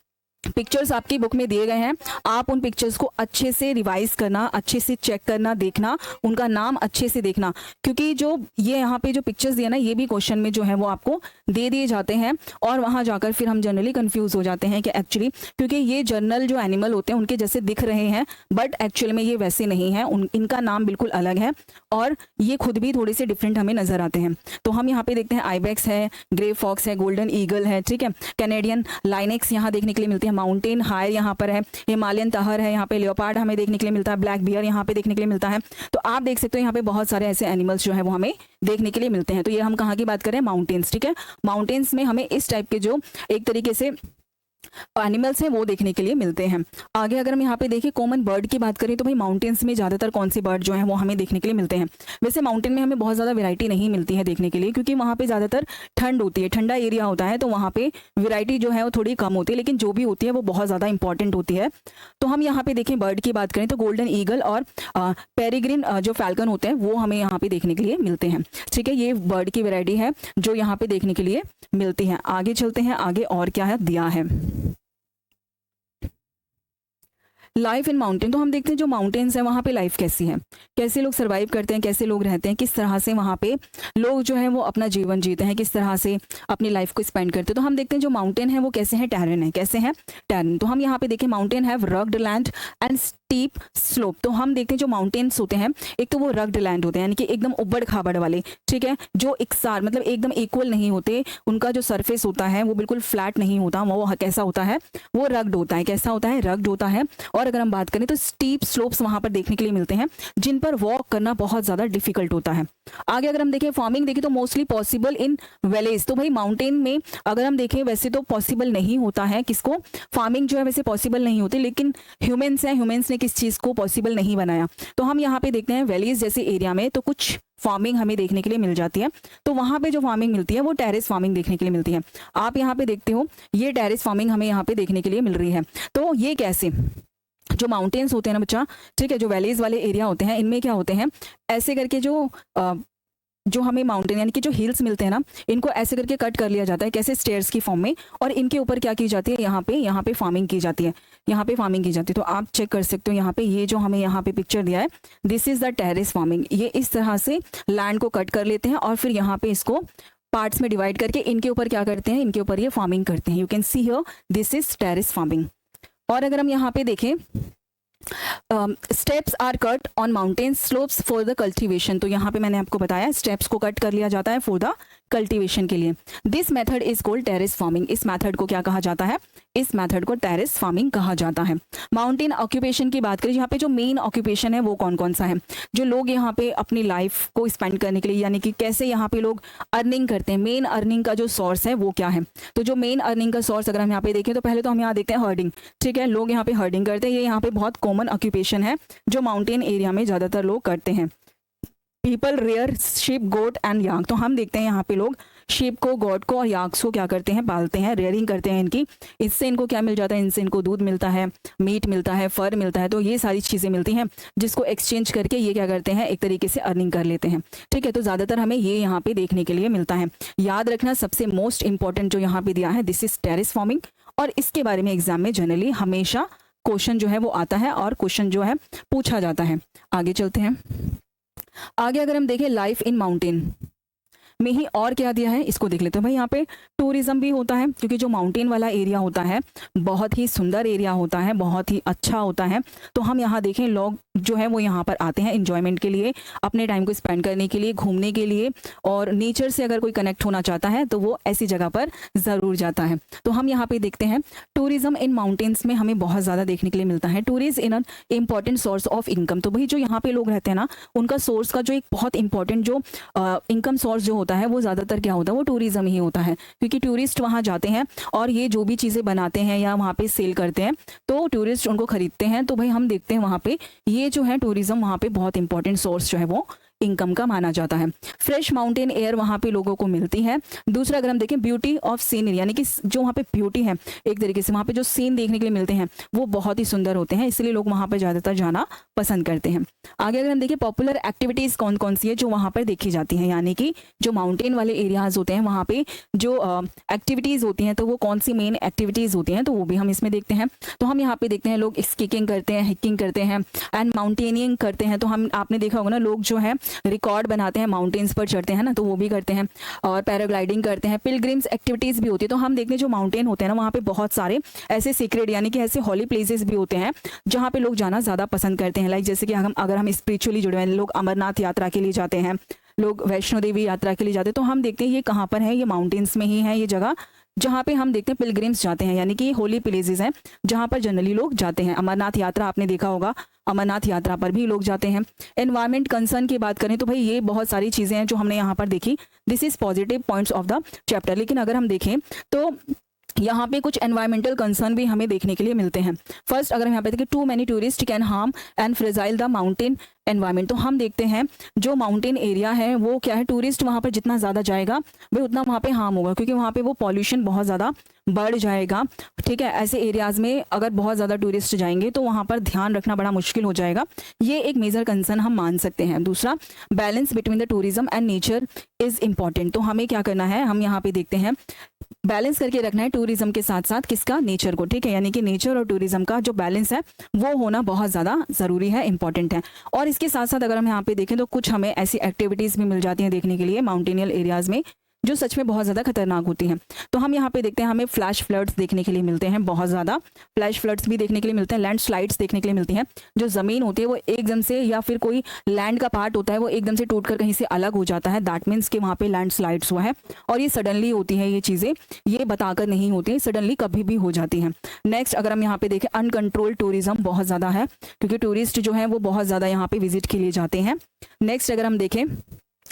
पिक्चर्स आपकी बुक में दिए गए हैं आप उन पिक्चर्स को अच्छे से रिवाइज करना, अच्छे से चेक करना, देखना, उनका नाम अच्छे से देखना, क्योंकि जो ये यहाँ पे जो पिक्चर्स दिए ना ये भी क्वेश्चन में जो है वो आपको दे दिए जाते हैं और वहाँ जाकर फिर हम जनरली कंफ्यूज हो जाते हैं कि एक्चुअली, क्योंकि ये जनरल जो एनिमल होते हैं उनके जैसे दिख रहे हैं बट एक्चुअल में ये वैसे नहीं है, इनका नाम बिल्कुल अलग है और ये खुद भी थोड़े से डिफरेंट हमें नजर आते हैं। तो हम यहाँ पे देखते हैं आइबेक्स है, ग्रे फॉक्स है, गोल्डन ईगल है, ठीक है, कैनेडियन लाइनेक्स यहाँ देखने के लिए मिलते हैं, माउंटेन हायर यहाँ पर है, हिमालयन तहर है, यहाँ पे लियोपार्ड हमें देखने के लिए मिलता है, ब्लैक बियर यहाँ पे देखने के लिए मिलता है। तो आप देख सकते हो यहाँ पे बहुत सारे ऐसे एनिमल्स जो है वो हमें देखने के लिए मिलते हैं। तो ये हम कहाँ की बात करें, माउंटेन्स, ठीक है। माउंटेन्स में हमें इस टाइप के जो एक तरीके से एनिमल्स हैं वो देखने के लिए मिलते हैं। आगे अगर हम यहाँ पे देखें कॉमन बर्ड की बात करें तो भाई माउंटेन्स में ज़्यादातर कौन से बर्ड जो हैं वो हमें देखने के लिए मिलते हैं। वैसे माउंटेन में हमें बहुत ज़्यादा वैरायटी नहीं मिलती है देखने के लिए, क्योंकि वहाँ पे ज़्यादातर ठंड होती है, ठंडा एरिया होता है, तो वहाँ पे वैरायटी जो है वो थोड़ी कम होती है, लेकिन जो भी होती है वो बहुत ज़्यादा इंपॉर्टेंट होती है। तो हम यहाँ पे देखें बर्ड की बात करें तो गोल्डन ईगल और पेरिग्रिन जो फैल्कन होते हैं वो हमें यहाँ पे देखने के लिए मिलते हैं। ठीक है, ये बर्ड की वैरायटी है जो यहाँ पे देखने के लिए मिलती है। आगे चलते हैं, आगे और क्या है दिया है लाइफ इन माउंटेन। तो हम देखते हैं जो माउंटेन्स हैं वहाँ पे लाइफ कैसी है, कैसे लोग सर्वाइव करते हैं, कैसे लोग रहते हैं, किस तरह से वहाँ पे लोग जो है वो अपना जीवन जीते हैं, किस तरह से अपनी लाइफ को स्पेंड करते हैं। तो हम देखते हैं जो माउंटेन है वो कैसे हैं, टैरन है, कैसे हैं टैरन। तो हम यहाँ पे देखें mountain have rugged land and steep slope. तो हम देखते हैं जो माउंटेन्स होते हैं एक तो वो रग्ड लैंड होते हैं, यानी कि एकदम उबड़ खाबड़ वाले, ठीक है, जो एकसार मतलब एकदम इक्वल नहीं होते, उनका जो सरफेस होता है वो बिल्कुल फ्लैट नहीं होता, वो कैसा होता है, वो रग्ड होता है। कैसा होता है, रग्ड होता है। और अगर हम बात करें तो स्टीप स्लोप्स वहां पर देखने के लिए मिलते हैं, जिन पर वॉक करना बहुत ज्यादा डिफिकल्ट होता है। आगे अगर हम देखें फार्मिंग देखें तो मोस्टली पॉसिबल इन वैलीज। तो भाई माउंटेन में अगर हम देखें वैसे तो पॉसिबल नहीं होता है, किसको, फार्मिंग जो है वैसे पॉसिबल नहीं होती, लेकिन ह्यूमंस हैं, ह्यूमंस ने किस चीज को पॉसिबल नहीं बनाया। तो हम यहाँ पे देखते हैं वैलीज जैसे एरिया में तो कुछ फार्मिंग हमें देखने के लिए मिल जाती है। तो वहां पे जो फार्मिंग मिलती है वो टेरेस फार्मिंग देखने के लिए मिलती है। आप यहाँ पे देखते हो ये टेरेस फार्मिंग हमें यहाँ पे देखने के लिए मिल रही है। तो ये कैसे, जो माउंटेन्स होते हैं ना बच्चा, ठीक है, जो वैलीज वाले एरिया होते हैं इनमें क्या होते हैं, ऐसे करके जो हमें माउंटेन यानी कि जो हिल्स मिलते हैं ना, इनको ऐसे करके कट कर लिया जाता है, कैसे स्टेयर्स की फॉर्म में, और इनके ऊपर क्या की जाती है, यहाँ पे फार्मिंग की जाती है, यहाँ पे फार्मिंग की जाती है। तो आप चेक कर सकते हो यहाँ पे ये जो हमें यहाँ पे पिक्चर दिया है, this is the terrace farming. ये इस तरह से लैंड को कट कर लेते हैं और फिर यहाँ पे इसको पार्ट्स में डिवाइड करके इनके ऊपर क्या करते हैं, इनके ऊपर ये फार्मिंग करते हैं। You can see here this is terrace farming. और अगर हम यहाँ पे देखें steps are cut on mountain slopes for the cultivation. तो यहाँ पे मैंने आपको बताया स्टेप्स को कट कर लिया जाता है फॉर द कल्टीवेशन के लिए। This method is called terrace farming. इस मेथड को क्या कहा जाता है, इस मेथड को टेरेस फार्मिंग कहा जाता है। माउंटेन ऑक्यूपेशन की बात करें, यहाँ पे जो मेन ऑक्यूपेशन है वो कौन कौन सा है, जो लोग यहाँ पे अपनी लाइफ को स्पेंड करने के लिए, यानी कि कैसे यहाँ पे लोग अर्निंग करते हैं, मेन अर्निंग का जो सोर्स है वो क्या है। तो जो मेन अर्निंग का सोर्स अगर हम यहाँ पे देखें तो पहले तो हम यहाँ देखते हैं हर्डिंग। ठीक है, लोग यहाँ पे हर्डिंग करते हैं, ये यहाँ पे बहुत कॉमन ऑक्यूपेशन है जो माउंटेन एरिया में ज्यादातर लोग करते हैं। People rear sheep goat and yak. तो हम देखते हैं यहाँ पे लोग शिप को, गोट को और याक्स को क्या करते हैं, पालते हैं, रेयरिंग करते हैं इनकी। इससे इनको क्या मिल जाता है, इनसे इनको दूध मिलता है, मीट मिलता है, फर मिलता है। तो ये सारी चीज़ें मिलती हैं जिसको एक्सचेंज करके ये क्या करते हैं, एक तरीके से अर्निंग कर लेते हैं। ठीक है, तो ज़्यादातर हमें ये यहाँ पे देखने के लिए मिलता है। याद रखना सबसे मोस्ट इंपॉर्टेंट जो यहाँ पे दिया है, दिस इज टेरेस फार्मिंग, और इसके बारे में एग्जाम में जनरली हमेशा क्वेश्चन जो है वो आता है और क्वेश्चन जो है पूछा जाता है। आगे चलते हैं, आगे अगर हम देखें लाइफ इन माउंटेन में ही और क्या दिया है इसको देख लेते हैं। भाई यहाँ पे टूरिज्म भी होता है, क्योंकि जो माउंटेन वाला एरिया होता है बहुत ही सुंदर एरिया होता है, बहुत ही अच्छा होता है। तो हम यहाँ देखें लोग जो है वो यहाँ पर आते हैं एंजॉयमेंट के लिए, अपने टाइम को स्पेंड करने के लिए, घूमने के लिए, और नेचर से अगर कोई कनेक्ट होना चाहता है तो वो ऐसी जगह पर ज़रूर जाता है। तो हम यहाँ पे देखते हैं टूरिज्म इन माउंटेन्स में हमें बहुत ज़्यादा देखने के लिए मिलता है। Tourism in an important source of income. तो भाई जो यहाँ पे लोग रहते हैं ना, उनका सोर्स का जो एक बहुत इंपॉर्टेंट जो इनकम सोर्स जो होता है वो ज़्यादातर क्या होता है, वो टूरिज्म ही होता है, क्योंकि टूरिस्ट वहाँ जाते हैं और ये जो भी चीज़ें बनाते हैं या वहाँ पे सेल करते हैं तो टूरिस्ट उनको खरीदते हैं। तो भाई हम देखते हैं वहाँ पे ये जो है टूरिज्म वहाँ पे बहुत इंपॉर्टेंट सोर्स जो है वो इनकम का माना जाता है। फ्रेश माउंटेन एयर वहाँ पे लोगों को मिलती है। दूसरा अगर हम देखें ब्यूटी ऑफ सीनरी, यानी कि जो वहाँ पे ब्यूटी है, एक तरीके से वहाँ पे जो सीन देखने के लिए मिलते हैं वो बहुत ही सुंदर होते हैं, इसलिए लोग वहाँ पे ज़्यादातर जाना पसंद करते हैं। आगे अगर हम देखें पॉपुलर एक्टिविटीज़ कौन कौन सी है जो वहाँ पर देखी जाती हैं, यानी कि जो माउंटेन वाले एरियाज होते हैं वहाँ पे जो एक्टिविटीज़ होती हैं तो वो कौन सी मेन एक्टिविटीज़ होती हैं, तो वो भी हम इसमें देखते हैं। तो हम यहाँ पे देखते हैं लोग स्कीइंग करते हैं, हाइकिंग करते हैं एंड माउंटेनियरिंग करते हैं। तो हम आपने देखा होगा ना, लोग जो है रिकॉर्ड बनाते हैं, माउंटेन्स पर चढ़ते हैं ना, तो वो भी करते हैं, और पैराग्लाइडिंग करते हैं, पिलग्रिम्स एक्टिविटीज़ भी होती है। तो हम देखते हैं जो माउंटेन होते हैं ना, वहाँ पे बहुत सारे ऐसे सीक्रेट यानी कि ऐसे हॉली प्लेसेस भी होते हैं जहाँ पे लोग जाना ज़्यादा पसंद करते हैं। लाइक जैसे कि अगर हम स्पिरिचुअली जुड़े हुए हैं, लोग अमरनाथ यात्रा के लिए जाते हैं, लोग वैष्णो देवी यात्रा के लिए जाते हैं। तो हम देखते हैं ये कहाँ पर है, ये माउंटेन्स में ही है ये जगह जहाँ पे हम देखते हैं पिलग्रिम्स जाते हैं, यानी कि होली प्लेसेस हैं जहाँ पर जनरली लोग जाते हैं। अमरनाथ यात्रा आपने देखा होगा, अमरनाथ यात्रा पर भी लोग जाते हैं। एनवायरमेंट कंसर्न की बात करें तो भाई ये बहुत सारी चीज़ें हैं जो हमने यहाँ पर देखी। This is positive points of the chapter. लेकिन अगर हम देखें तो यहाँ पे कुछ एनवायरमेंटल कंसर्न भी हमें देखने के लिए मिलते हैं। फर्स्ट अगर हम यहाँ पे देखें, too many tourist can harm and fragile the mountain environment. तो हम देखते हैं जो माउंटेन एरिया है वो क्या है, टूरिस्ट वहाँ पर जितना ज़्यादा जाएगा भाई उतना वहाँ पे हार्म होगा, क्योंकि वहाँ पे वो पॉल्यूशन बहुत ज़्यादा बढ़ जाएगा। ठीक है, ऐसे एरियाज़ में अगर बहुत ज़्यादा टूरिस्ट जाएंगे तो वहाँ पर ध्यान रखना बड़ा मुश्किल हो जाएगा। ये एक मेजर कंसर्न हम मान सकते हैं। दूसरा, balance between the tourism and nature is important. तो हमें क्या करना है, हम यहाँ पे देखते हैं बैलेंस करके रखना है टूरिज्म के साथ साथ किसका, नेचर को। ठीक है, यानी कि नेचर और टूरिज्म का जो बैलेंस है वो होना बहुत ज़्यादा ज़रूरी है, इंपॉर्टेंट है। और इसके साथ साथ अगर हम यहाँ पे देखें तो कुछ हमें ऐसी एक्टिविटीज़ भी मिल जाती हैं देखने के लिए माउंटेनियल एरियाज़ में जो सच में बहुत ज़्यादा खतरनाक होती हैं। तो हम यहाँ पे देखते हैं हमें फ्लैश फ्लड्स देखने के लिए मिलते हैं, बहुत ज़्यादा फ्लैश फ्लड्स भी देखने के लिए मिलते हैं, लैंड स्लाइड्स देखने के लिए मिलती हैं। जो ज़मीन होती है वो एकदम से, या फिर कोई लैंड का पार्ट होता है वो एकदम से टूटकर कहीं से अलग हो जाता है, दैट मीन्स कि वहाँ पे लैंड स्लाइड्स हुआ है। और ये सडनली होती है, ये चीज़ें ये बताकर नहीं होती हैं, सडनली कभी भी हो जाती हैं। नेक्स्ट अगर हम यहाँ पे देखें, अनकंट्रोल्ड टूरिज्म बहुत ज़्यादा है, क्योंकि टूरिस्ट जो है वो बहुत ज़्यादा यहाँ पे विजिट के लिए जाते हैं। नेक्स्ट अगर हम देखें,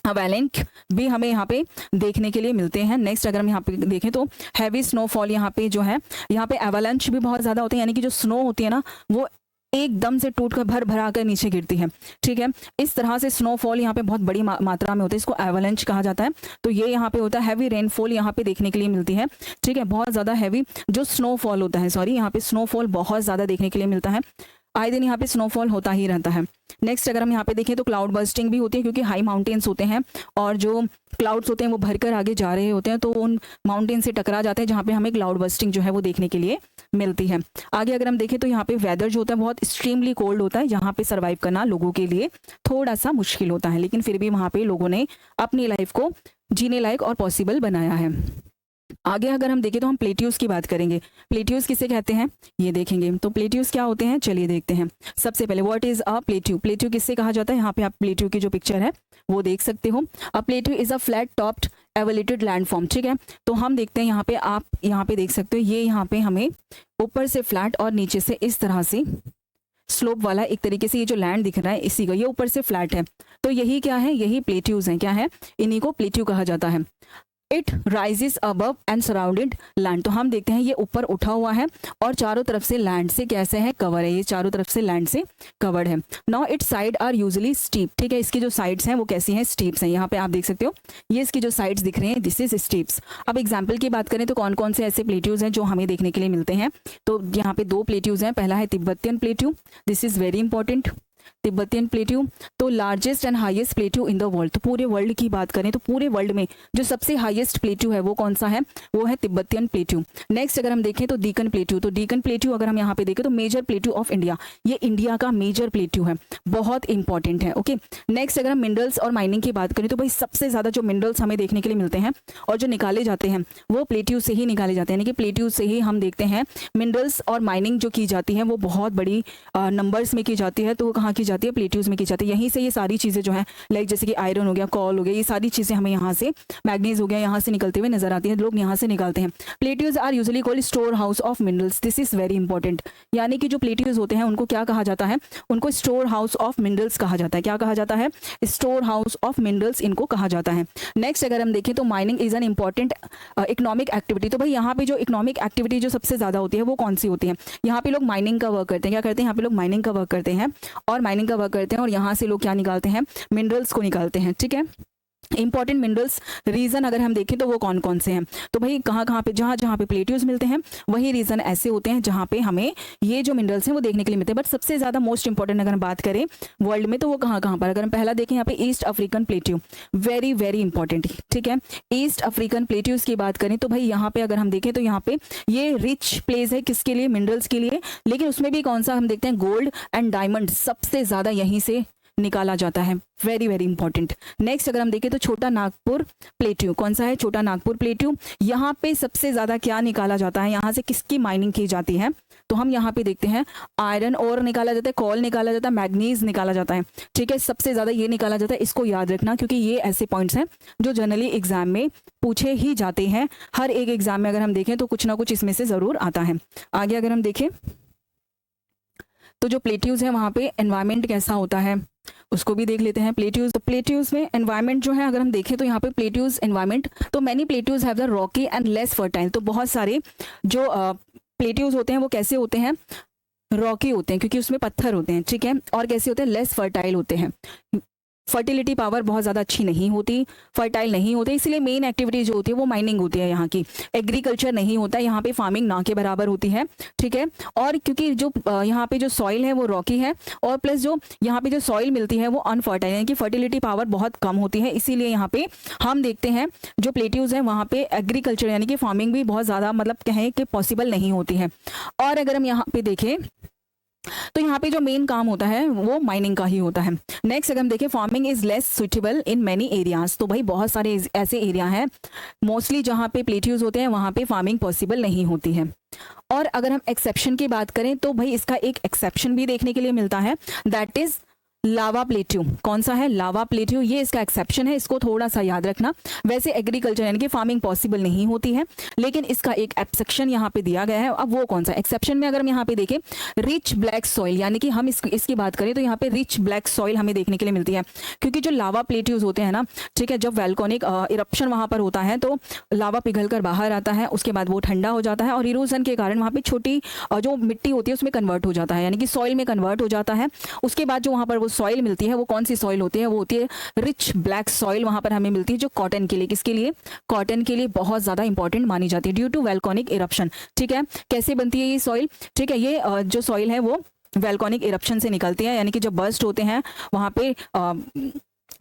अवेलेंच भी हमें यहाँ पे देखने के लिए मिलते हैं। नेक्स्ट अगर हम यहाँ पे देखें तो हैवी स्नोफॉल यहाँ पे जो है, यहाँ पे एवलांच भी बहुत ज़्यादा होते हैं, यानी कि जो स्नो होती है ना वो एकदम से टूट कर भर भरा कर नीचे गिरती है। ठीक है, इस तरह से स्नोफॉल यहाँ पे बहुत बड़ी मात्रा में होता है, इसको एवलांच कहा जाता है। तो ये यहाँ पे होता है, हैवी रेनफॉल यहाँ पे देखने के लिए मिलती है। ठीक है, बहुत ज़्यादा हैवी जो स्नोफॉल होता है, सॉरी यहाँ पे स्नोफॉल बहुत ज़्यादा देखने के लिए मिलता है, आए दिन यहाँ पे स्नोफॉल होता ही रहता है। नेक्स्ट अगर हम यहाँ पे देखें तो क्लाउड बर्स्टिंग भी होती है, क्योंकि हाई माउंटेन्स होते हैं और जो क्लाउड्स होते हैं वो भरकर आगे जा रहे होते हैं, तो उन माउंटेन से टकरा जाते हैं, जहाँ पे हमें क्लाउड बर्स्टिंग जो है वो देखने के लिए मिलती है। आगे अगर हम देखें तो यहाँ पे वेदर जो होता है बहुत एक्सट्रीमली कोल्ड होता है, यहाँ पे सर्वाइव करना लोगों के लिए थोड़ा सा मुश्किल होता है, लेकिन फिर भी वहाँ पे लोगों ने अपनी लाइफ को जीने लायक और पॉसिबल बनाया है। आगे अगर हम देखें तो हम प्लेट्यूज की बात करेंगे। प्लेट्यूज किसे कहते हैं ये देखेंगे। तो प्लेट्यूज क्या होते हैं, चलिए देखते हैं। सबसे पहले what is a plateau, plateau किससे कहा जाता है, यहाँ पे आप प्लेट्यू की जो पिक्चर है वो देख सकते हो। A plateau is a flat topped elevated landform. ठीक है, तो हम देखते हैं यहाँ पे, आप यहाँ पे देख सकते हो, ये यहाँ पे हमें ऊपर से फ्लैट और नीचे से इस तरह से स्लोप वाला एक तरीके से ये जो लैंड दिख रहा है इसी का, ये ऊपर से फ्लैट है, तो यही क्या है, यही प्लेट्यूज हैं। क्या है, इन्हीं को प्लेट्यू कहा जाता है। It rises above and surrounded land. तो हम देखते हैं ये ऊपर उठा हुआ है और चारों तरफ से लैंड से कैसे है, कवर है, ये चारों तरफ से लैंड से कवर्ड है। Now its side are usually steep. ठीक है, इसकी जो साइड्स हैं वो कैसी हैं, स्टीप्स हैं। यहाँ पे आप देख सकते हो ये इसकी जो साइड्स दिख रहे हैं, दिस इज स्टीप्स। अब एग्जाम्पल की बात करें तो कौन कौन से ऐसे प्लेट्यूज हैं जो हमें देखने के लिए मिलते हैं, तो यहाँ पे दो प्लेट्यूज हैं। पहला है Tibetan plateau, this is very important, Tibetan plateau. तो largest and highest plateau in the world, तो पूरे वर्ल्ड की बात करें तो पूरे वर्ल्ड में जो सबसे हाईएस्ट प्लेट्यू है वो कौन सा है, वो है तिब्बतियन प्लेट्यू। नेक्स्ट अगर हम देखें तो डीकन प्लेट्यू, तो डीकन प्लेट्यू अगर हम यहाँ पे देखें तो मेजर प्लेट्यू ऑफ इंडिया, ये इंडिया का मेजर प्लेट्यू है, बहुत इंपॉर्टेंट है। ओके, नेक्स्ट अगर हम मिनरल्स और माइनिंग की बात करें तो भाई सबसे ज्यादा जो मिनरल्स हमें देखने के लिए मिलते हैं और जो निकाले जाते हैं वो प्लेट्यू से ही निकाले जाते हैं, यानी कि प्लेट्यू से ही हम देखते हैं मिनरल्स और माइनिंग जो की जाती है वो बहुत बड़ी नंबर्स में की जाती है। तो वो कहाँ की जाती है, प्लेट्यूज में की जाती है। यहीं से ये सारी चीजें जो है, लाइक जैसे कि आयरन हो गया, कॉल हो गया, ये सारी चीजें हमें यहाँ से, मैग्नीज हो गया, यहाँ से निकलते हुए नजर आती है, लोग यहाँ से निकालते हैं। Plateaus are usually called store house of minerals, this is very important. यानी कि जो प्लेट्यूज होते हैं उनको क्या कहा जाता है, उनको स्टोर हाउस ऑफ मिनरल्स कहा जाता है। क्या कहा जाता है, स्टोर हाउस ऑफ मिनरल्स इनको कहा जाता है। नेक्स्ट अगर हम देखें तो mining is an important economic activity. तो भाई यहाँ पे जो इकोनॉमिक एक्टिविटी जो सबसे ज्यादा होती है वो कौन सी होती है, यहाँ पे लोग माइनिंग का वर्क करते हैं। क्या करते हैं, यहाँ पे लोग माइनिंग का वर्क करते हैं और माइनिंग का वर्क करते हैं और यहाँ से लोग क्या निकालते हैं, मिनरल्स को निकालते हैं। ठीक है, इंपॉर्टेंट मिनरल्स रीजन अगर हम देखें तो वो कौन कौन से हैं, तो भाई कहाँ पे, जहाँ जहाँ पे प्लेट्यूज मिलते हैं वही रीजन ऐसे होते हैं जहाँ पे हमें ये जो मिनरल्स हैं वो देखने के लिए मिलते हैं। बट सबसे ज्यादा मोस्ट इंपॉर्टेंट अगर हम बात करें वर्ल्ड में तो वो कहाँ कहाँ पर, अगर हम पहला देखें यहाँ पे east African plateau, very very important. ठीक है, ईस्ट अफ्रीकन प्लेट्यूज की बात करें तो भाई यहाँ पे अगर हम देखें तो यहाँ पे ये रिच प्लेस है किसके लिए, मिनरल्स के लिए, लेकिन उसमें भी कौन सा हम देखते हैं, गोल्ड एंड डायमंड सबसे ज्यादा यहीं से निकाला जाता है, वेरी वेरी इंपॉर्टेंट। नेक्स्ट अगर हम देखें तो छोटा नागपुर प्लेट्यू, कौन सा है, छोटा नागपुर प्लेट्यू। यहाँ पे सबसे ज्यादा क्या निकाला जाता है, यहाँ से किसकी माइनिंग की जाती है, तो हम यहाँ पे देखते हैं आयरन और निकाला जाता है, कॉल निकाला जाता है, मैग्नीज निकाला जाता है। ठीक है, सबसे ज्यादा ये निकाला जाता है, इसको याद रखना क्योंकि ये ऐसे पॉइंट्स हैं जो जनरली एग्जाम में पूछे ही जाते हैं। हर एक एग्जाम में अगर हम देखें तो कुछ ना कुछ इसमें से जरूर आता है। आगे अगर हम देखें तो जो प्लेट्यूज है वहां पे एनवायरमेंट कैसा होता है, उसको भी देख लेते हैं। प्लेट्यूज, तो प्लेट्यूज में एनवायरनमेंट जो है अगर हम देखें तो यहाँ पे प्लेट्यूज एनवायरनमेंट, तो many plateaus have the Rocky and less fertile. तो बहुत सारे जो प्लेट्यूज होते हैं वो कैसे होते हैं, रॉकी होते हैं क्योंकि उसमें पत्थर होते हैं, ठीक है, और कैसे होते हैं, लेस फर्टाइल होते हैं। फर्टिलिटी पावर बहुत ज़्यादा अच्छी नहीं होती, फर्टाइल नहीं होते, इसलिए मेन एक्टिविटी जो होती है वो माइनिंग होती है यहाँ की, एग्रीकल्चर नहीं होता है यहाँ पे, फार्मिंग ना के बराबर होती है, ठीक है। और क्योंकि जो यहाँ पे जो सॉइल है वो रॉकी है, और प्लस जो यहाँ पे जो सॉइल मिलती है वो अनफर्टाइल, यानी कि फर्टिलिटी पावर बहुत कम होती है, इसीलिए यहाँ पे हम देखते हैं जो प्लेट्यूज है वहाँ पे एग्रीकल्चर यानी कि फार्मिंग भी बहुत ज़्यादा मतलब कहें कि पॉसिबल नहीं होती है। और अगर हम यहाँ पे देखें तो यहाँ पे जो मेन काम होता है वो माइनिंग का ही होता है। नेक्स्ट अगर हम देखें, farming is less suitable in many areas. तो भाई बहुत सारे ऐसे एरिया हैं मोस्टली जहाँ पे प्लेट्यूज होते हैं वहाँ पे फार्मिंग पॉसिबल नहीं होती है। और अगर हम एक्सेप्शन की बात करें तो भाई इसका एक एक्सेप्शन भी देखने के लिए मिलता है, दैट इज लावा प्लेट्यू। कौन सा है, लावा प्लेट्यू, ये इसका एक्सेप्शन है, इसको थोड़ा सा याद रखना। वैसे एग्रीकल्चर यानी कि फार्मिंग पॉसिबल नहीं होती है, लेकिन इसका एक एक्सेप्शन यहाँ पे दिया गया है। अब वो कौन सा एक्सेप्शन में अगर हम यहाँ पे देखें, रिच ब्लैक सॉइल, यानी कि हम इसकी बात करें तो यहाँ पे रिच ब्लैक सॉइल हमें देखने के लिए मिलती है, क्योंकि जो लावा प्लेट्यूज होते हैं ना, ठीक है, जब वैल्कोनिक इरप्शन वहाँ पर होता है तो लावा पिघल कर बाहर आता है, उसके बाद वो ठंडा हो जाता है और इरोजन के कारण वहाँ पे छोटी जो मिट्टी होती है उसमें कन्वर्ट हो जाता है, यानी कि सॉइल में कन्वर्ट हो जाता है। उसके बाद जो वहाँ पर वो सॉइल मिलती है वो कौन सी सॉइल होती है, वो होती है रिच ब्लैक सॉइल, वहां पर हमें मिलती है जो कॉटन के लिए, किसके लिए, कॉटन के लिए बहुत ज्यादा इंपॉर्टेंट मानी जाती है ड्यू टू वैल्कोनिक इरप्शन, ठीक है। कैसे बनती है ये सॉइल, ठीक है, ये जो सॉइल है वो वैल्कोनिक इरप्शन से निकलती है, यानी कि जब बर्स्ट होते हैं वहां पे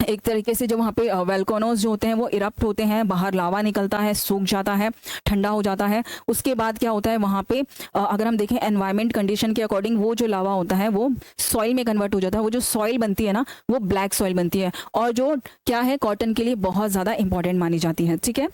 एक तरीके से जो वहाँ पे वैल्कोनोज जो होते हैं वो इरप्ट होते हैं, बाहर लावा निकलता है, सूख जाता है, ठंडा हो जाता है। उसके बाद क्या होता है वहाँ पे अगर हम देखें एनवायरनमेंट कंडीशन के अकॉर्डिंग वो जो लावा होता है वो सॉइल में कन्वर्ट हो जाता है, वो जो सॉइल बनती है ना वो ब्लैक सॉइल बनती है, और जो क्या है कॉटन के लिए बहुत ज़्यादा इंपॉर्टेंट मानी जाती है, ठीक है।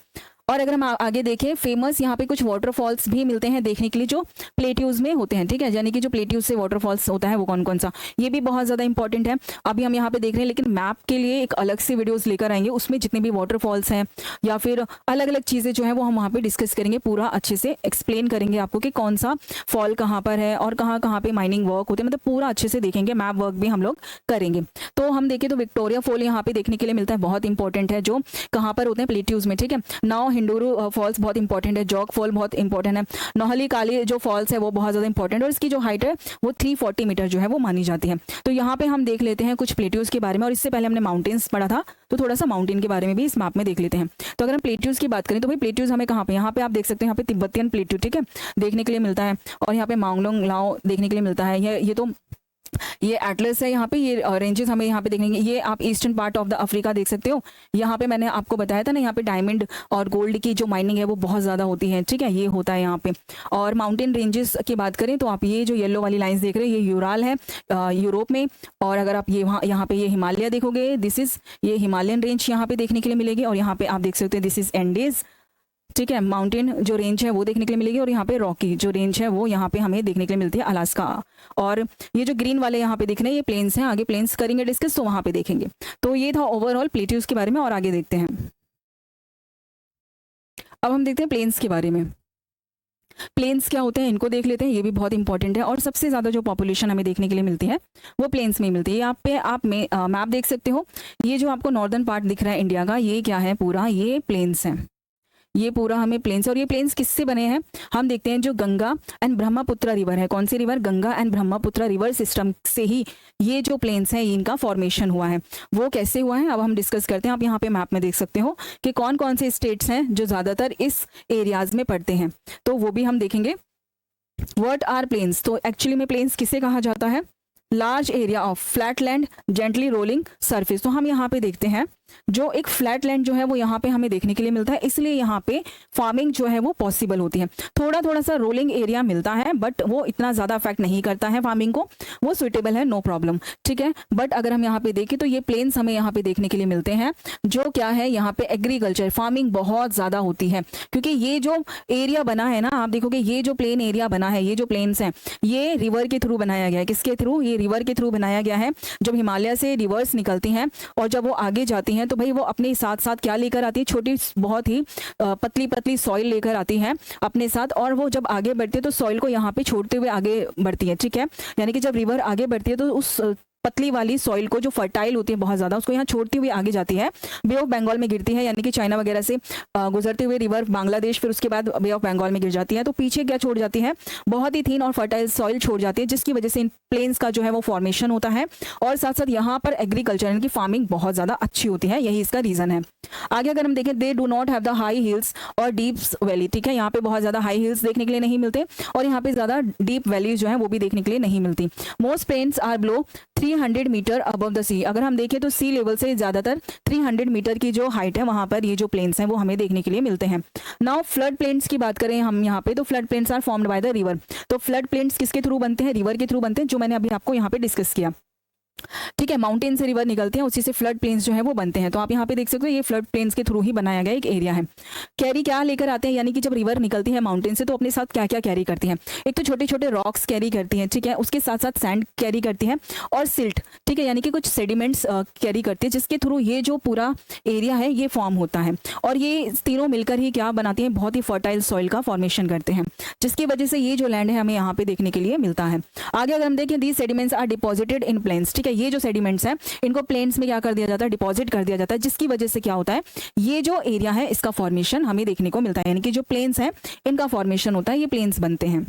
और अगर हम आगे देखें, फेमस यहाँ पे कुछ वाटरफॉल्स भी मिलते हैं देखने के लिए जो प्लेट्यूज में होते हैं, ठीक है, यानी कि जो प्लेट्यूज से वाटरफॉल्स होता है वो कौन कौन सा, ये भी बहुत ज़्यादा इंपॉर्टेंट है। अभी हम यहाँ पे देख रहे हैं, लेकिन मैप के लिए एक अलग से वीडियोस लेकर आएंगे, उसमें जितने भी वाटरफॉल्स हैं या फिर अलग अलग चीज़ें जो है वो हम वहाँ पे डिस्कस करेंगे, पूरा अच्छे से एक्सप्लेन करेंगे आपको कि कौन सा फॉल कहाँ पर है और कहाँ कहाँ पे माइनिंग वर्क होते हैं, मतलब पूरा अच्छे से देखेंगे, मैप वर्क भी हम लोग करेंगे। तो हम देखें तो विक्टोरिया फॉल यहाँ पे देखने के लिए मिलता है, बहुत इंपॉर्टेंट है, जो कहाँ पर होते हैं, प्लेट्यूज में, ठीक है। नाउ हिंडूरू फॉल्स बहुत इंपॉर्टेंट है, जॉग फॉल बहुत इंपॉर्टेंट है, नोहली काली जो फॉल्स है वो बहुत ज्यादा इंपॉर्टेंट है, और इसकी जो हाइट है वो 340 मीटर जो है वो मानी जाती है। तो यहाँ पे हम देख लेते हैं कुछ प्लेट्यूज के बारे में, और इससे पहले हमने माउंटेन्स पढ़ा था तो थोड़ा सा माउंटेन के बारे में भी इस मैप में देख लेते हैं। तो अगर हम प्लेट्यूज की बात करें तो भाई प्लेट्यूज हमें कहाँ पे, यहाँ पे आप देख सकते हैं, यहाँ पे तिब्बतियन प्लेट्यू, ठीक है, देखने के लिए मिलता है, और यहाँ पे मांगलोंग लाओ देखने के लिए मिलता है। ये तो ये एटलस है, यहाँ पे ये रेंजेस हमें यहाँ पे देखेंगे। ये आप eastern part of the Africa देख सकते हो, यहाँ पे मैंने आपको बताया था ना, यहाँ पे डायमंड और गोल्ड की जो माइनिंग है वो बहुत ज़्यादा होती है, ठीक है, ये होता है यहाँ पे। और माउंटेन रेंजेस की बात करें तो आप ये जो येलो वाली लाइंस देख रहे हैं ये यूराल है यूरोप में, और अगर आप ये यहाँ पे ये हिमालय देखोगे, दिस इज ये हिमालयन रेंज यहाँ पे देखने के लिए मिलेगी, और यहाँ पे आप देख सकते हैं दिस इज एंडीज, ठीक है, माउंटेन जो रेंज है वो देखने के लिए मिलेगी, और यहाँ पे रॉकी जो रेंज है वो यहाँ पे हमें देखने के लिए मिलती है, अलास्का। और ये जो ग्रीन वाले यहाँ पे दिख रहे हैं ये प्लेन्स हैं, आगे प्लेन्स करेंगे डिस्कस तो वहाँ पे देखेंगे। तो ये था ओवरऑल प्लेट्यूज के बारे में, और आगे देखते हैं। अब हम देखते हैं प्लेन्स के बारे में। प्लेन्स क्या होते हैं इनको देख लेते हैं, ये भी बहुत इंपॉर्टेंट है, और सबसे ज़्यादा जो पॉपुलेशन हमें देखने के लिए मिलती है वो प्लेन्स में मिलती है। यहाँ पे आप मैप देख सकते हो, ये जो आपको नॉर्दर्न पार्ट दिख रहा है इंडिया का, ये क्या है, पूरा ये प्लेन्स है, ये पूरा हमें प्लेन्स। और ये प्लेन्स किससे बने हैं, हम देखते हैं जो गंगा एंड ब्रह्मपुत्र रिवर है, कौन सी river, Ganga and Brahmaputra river system से ही ये जो प्लेन्स हैं इनका फॉर्मेशन हुआ है। वो कैसे हुआ है अब हम डिस्कस करते हैं। आप यहाँ पे मैप में देख सकते हो कि कौन कौन से स्टेट्स हैं जो ज़्यादातर इस एरियाज में पड़ते हैं, तो वो भी हम देखेंगे। व्हाट आर प्लेन्स, तो एक्चुअली में प्लेन्स किसे कहा जाता है, large area of flat land gently rolling surface. तो हम यहाँ पे देखते हैं जो एक फ्लैट लैंड जो है वो यहाँ पे हमें देखने के लिए मिलता है, इसलिए यहाँ पे फार्मिंग जो है वो पॉसिबल होती है। थोड़ा थोड़ा सा रोलिंग एरिया मिलता है बट वो इतना ज़्यादा अफेक्ट नहीं करता है फार्मिंग को, वो सुइटेबल है, नो प्रॉब्लम, ठीक है। बट अगर हम यहाँ पे देखें तो ये प्लेन्स हमें यहाँ पे देखने के लिए मिलते हैं, जो क्या है यहाँ पे एग्रीकल्चर फार्मिंग बहुत ज़्यादा होती है, क्योंकि ये जो एरिया बना है ना, आप देखोगे ये जो प्लेन एरिया बना है, ये जो प्लेन्स हैं ये रिवर के थ्रू बनाया गया है। किसके थ्रू, ये रिवर के थ्रू बनाया गया है। जब हिमालय से रिवर्स निकलती हैं और जब वो आगे जाती हैं तो भाई वो अपने साथ साथ क्या लेकर आती है, छोटी बहुत ही पतली पतली सॉइल लेकर आती है अपने साथ, और वो जब आगे बढ़ती है तो सॉइल को यहाँ पे छोड़ते हुए आगे बढ़ती है, ठीक है। यानी कि जब रिवर आगे बढ़ती है तो उस पतली वाली सॉइल को जो फर्टाइल होती है बहुत ज़्यादा, उसको यहाँ छोड़ती हुई आगे जाती है, बे ऑफ बंगाल में गिरती है, यानी कि चाइना वगैरह से गुजरते हुए रिवर बांग्लादेश, फिर उसके बाद बे ऑफ बंगाल में गिर जाती है। तो पीछे क्या छोड़ जाती है, बहुत ही थिन और फर्टाइल सॉइल छोड़ जाती है, जिसकी वजह से इन प्लेन्स का जो है वो फॉर्मेशन होता है। और साथ साथ यहाँ पर एग्रीकल्चर यानी कि फार्मिंग बहुत ज़्यादा अच्छी होती है, यही इसका रीज़न है। आगे अगर हम देखें, they do not have the high heels और डीप वैली, ठीक है, यहाँ पे बहुत ज़्यादा हाई हिल्स देखने के लिए नहीं मिलते और यहाँ पे ज़्यादा डीप वैलीज जो है वो भी देखने के लिए नहीं मिलती। Most plains are below 300 metre above the sea, अगर हम देखें तो सी लेवल से ज़्यादातर 300 मीटर की जो हाइट है वहाँ पर ये जो प्लेन्स हैं वो हमें देखने के लिए मिलते हैं। नाउ फ्लड प्लेन्स की बात करें हम यहाँ पे, तो flood plains are formed by the river. तो फ्लड प्लेन्स किसके थ्रू बनते हैं, रिवर के थ्रू बनते हैं, जो मैंने अभी आपको यहाँ पे डिस्कस किया, ठीक है। माउंटेन से रिवर निकलते हैं, उसी से फ्लड प्लेन्स जो है वो बनते हैं। तो आप यहाँ पे देख सकते हो ये फ्लड प्लेन्स के थ्रू ही बनाया गया एक एरिया है। कैरी क्या लेकर आते हैं, यानी कि जब रिवर निकलती है माउंटेन से तो अपने साथ क्या क्या कैरी करती है, एक तो छोटे छोटे रॉक्स कैरी करती हैं, ठीक है, उसके साथ साथ सैंड कैरी करती है और सिल्ट, ठीक है, यानी कि कुछ सेडिमेंट्स कैरी करती है, जिसके थ्रू ये जो पूरा एरिया है ये फॉर्म होता है। और ये तीनों मिलकर ही क्या बनाती हैं, बहुत ही फर्टाइल सॉइल का फॉर्मेशन करते हैं, जिसकी वजह से ये जो लैंड है हमें यहाँ पे देखने के लिए मिलता है। आगे अगर हम देखें, these sediments are deposited in plains, ठीक है, ये जो सेडिमेंट्स हैं इनको प्लेन्स में क्या कर दिया जाता है, डिपॉजिट कर दिया जाता है, जिसकी वजह से क्या होता है, ये जो एरिया है इसका फॉर्मेशन हमें देखने को मिलता है, यानी कि जो प्लेन्स हैं इनका फॉर्मेशन होता है, ये प्लेन्स बनते हैं।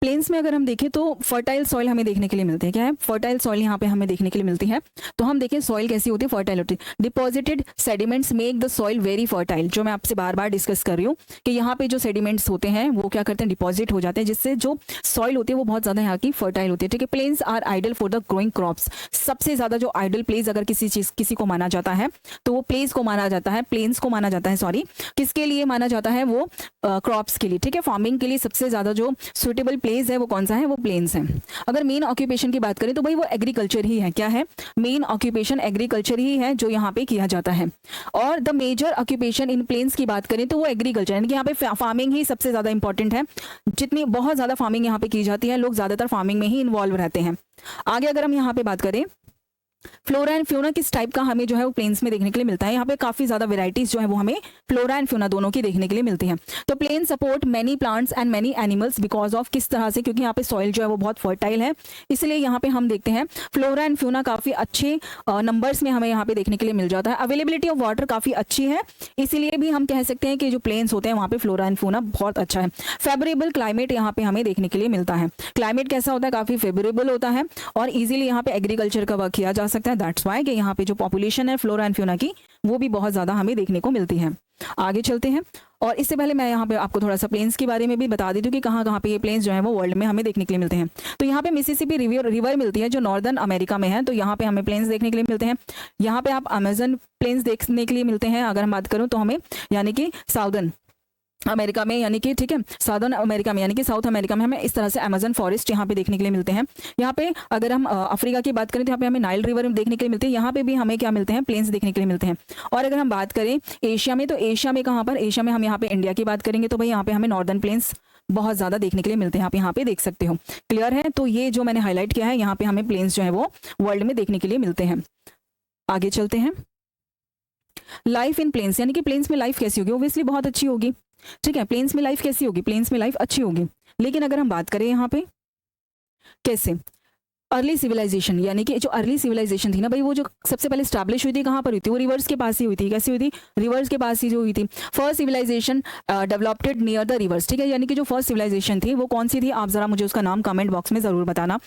प्लेन्स में अगर हम देखें तो फर्टाइल सॉइल हमें देखने के लिए मिलते हैं, क्या है, फर्टाइल सॉइल यहाँ पे हमें देखने के लिए मिलती है। तो हम देखें सॉइल कैसी होती है, फर्टाइल होती है। Deposited sediments make the soil very fertile, जो मैं आपसे बार बार डिस्कस कर रही हूँ कि यहाँ पे जो सेडिमेंट्स होते हैं वो क्या करते हैं, डिपॉजिट हो जाते हैं, जिससे जो सॉइल होती है वो बहुत ज़्यादा यहाँ की फर्टाइल होती है, ठीक है। Plains are ideal for the growing crops, सबसे ज़्यादा जो आइडल प्लेस अगर किसी को माना जाता है तो वो प्लेस को माना जाता है, प्लेन्स को माना जाता है, सॉरी, किसके लिए माना जाता है, वो क्रॉप्स के लिए, ठीक है, फार्मिंग के लिए सबसे ज़्यादा जो सुटेबल प्लेस है वो कौन सा है, वो प्लेन्स हैं। अगर मेन ऑक्यूपेशन की बात करें तो भाई वो एग्रीकल्चर ही है, क्या है, मेन ऑक्यूपेशन एग्रीकल्चर ही है जो यहाँ पे किया जाता है। और the major occupation in plains की बात करें तो वो एग्रीकल्चर, यानी कि यहाँ पे फार्मिंग ही सबसे ज़्यादा इंपॉर्टेंट है, जितनी बहुत ज़्यादा फार्मिंग यहाँ पे की जाती है, लोग ज़्यादातर फार्मिंग में ही इन्वॉल्व रहते हैं। आगे अगर हम यहाँ पे बात करें, फ्लोरा एंड फ्यूना किस टाइप का हमें जो है वो प्लेन्स में देखने के लिए मिलता है, यहाँ पे काफी ज्यादा वेराइटीज जो है वो हमें फ्लोरा एंड फ्यूना दोनों की देखने के लिए मिलती हैं। तो plain support many plants and many animals because of, किस तरह से, क्योंकि यहाँ पे सॉइल जो है वो बहुत फर्टाइल है, इसलिए यहाँ पे हम देखते हैं फ्लोरा एंड फ्यूना काफी अच्छे नंबर्स में हमें यहाँ पे देखने के लिए मिल जाता है। अवेलेबिलिटी ऑफ वाटर काफी अच्छी है, इसीलिए भी हम कह सकते हैं कि जो प्लेन्स होते हैं वहाँ पे फ्लोरा एंड फ्यूना बहुत अच्छा है। फेवरेबल क्लाइमेट यहाँ पे हमें देखने के लिए मिलता है, क्लाइमेट कैसा होता है, काफी फेवरेबल होता है और इजीली यहाँ पे एग्रीकल्चर का वर्क किया जा सकता है। दैट्स वाई कि यहाँ पे जो पॉपुलेशन है फ्लोरा एंड फ्यूना की वो भी बहुत ज़्यादा हमें देखने को मिलती है। आगे चलते हैं, और इससे पहले मैं यहाँ पे आपको थोड़ा सा प्लेन्स के बारे में भी बता देती हूँ कि कहाँ कहाँ पे ये प्लेन्स जो है वो वर्ल्ड में हमें देखने के लिए मिलते हैं। तो यहाँ पे मिसिसिपी रिवर मिलती है जो नॉर्दर्न अमेरिका में है, तो यहाँ पे हमें प्लेन्स देखने के लिए मिलते हैं। यहाँ पे आप अमेजन प्लेन्स देखने के लिए मिलते हैं, अगर हम बात करूँ तो हमें यानी कि साउदर्न अमेरिका में, यानी कि ठीक है, साउदर्न अमेरिका में यानी कि साउथ अमेरिका में हमें इस तरह से अमेजन फॉरेस्ट यहाँ पे देखने के लिए मिलते हैं। यहाँ पे अगर हम अफ्रीका की बात करें तो यहाँ पे हमें नाइल रिवर देखने के लिए मिलते हैं, यहाँ पे भी हमें क्या मिलते हैं, प्लेन्स देखने के लिए मिलते हैं। और अगर हम बात करें एशिया में, तो एशिया में कहाँ पर, एशिया में हम यहाँ पे इंडिया की बात करेंगे तो भाई यहाँ पे हमें नॉर्दर्न प्लेन्स बहुत ज़्यादा देखने के लिए मिलते हैं, आप यहाँ पे देख सकते हो, क्लियर है। तो ये जो मैंने हाईलाइट किया है, यहाँ पे हमें प्लेन्स जो है वो वर्ल्ड में देखने के लिए मिलते हैं। आगे चलते हैं, लाइफ इन प्लेन्स, यानी कि प्लेन्स में लाइफ कैसी होगी, ओब्वियसली बहुत अच्छी होगी, ठीक है। प्लेन्स में लाइफ कैसी होगी, प्लेन्स में लाइफ अच्छी होगी, लेकिन अगर हम बात करें यहाँ पे कैसे, अर्ली सिविलाइजेशन, यानी कि जो अर्ली सिविलाइजेशन थी ना भाई, वो जो सबसे पहले स्टैब्लिश हुई थी कहाँ पर हुई थी, वो रिवर्स के पास ही हुई थी। कैसी हुई थी, रिवर्स के पास ही जो हुई थी। First civilization developed near the rivers, ठीक है, यानी कि जो फर्स्ट सिविलाइजेशन थी वो कौन सी थी, आप जरा मुझे उसका नाम कमेंट बॉक्स में जरूर बताना।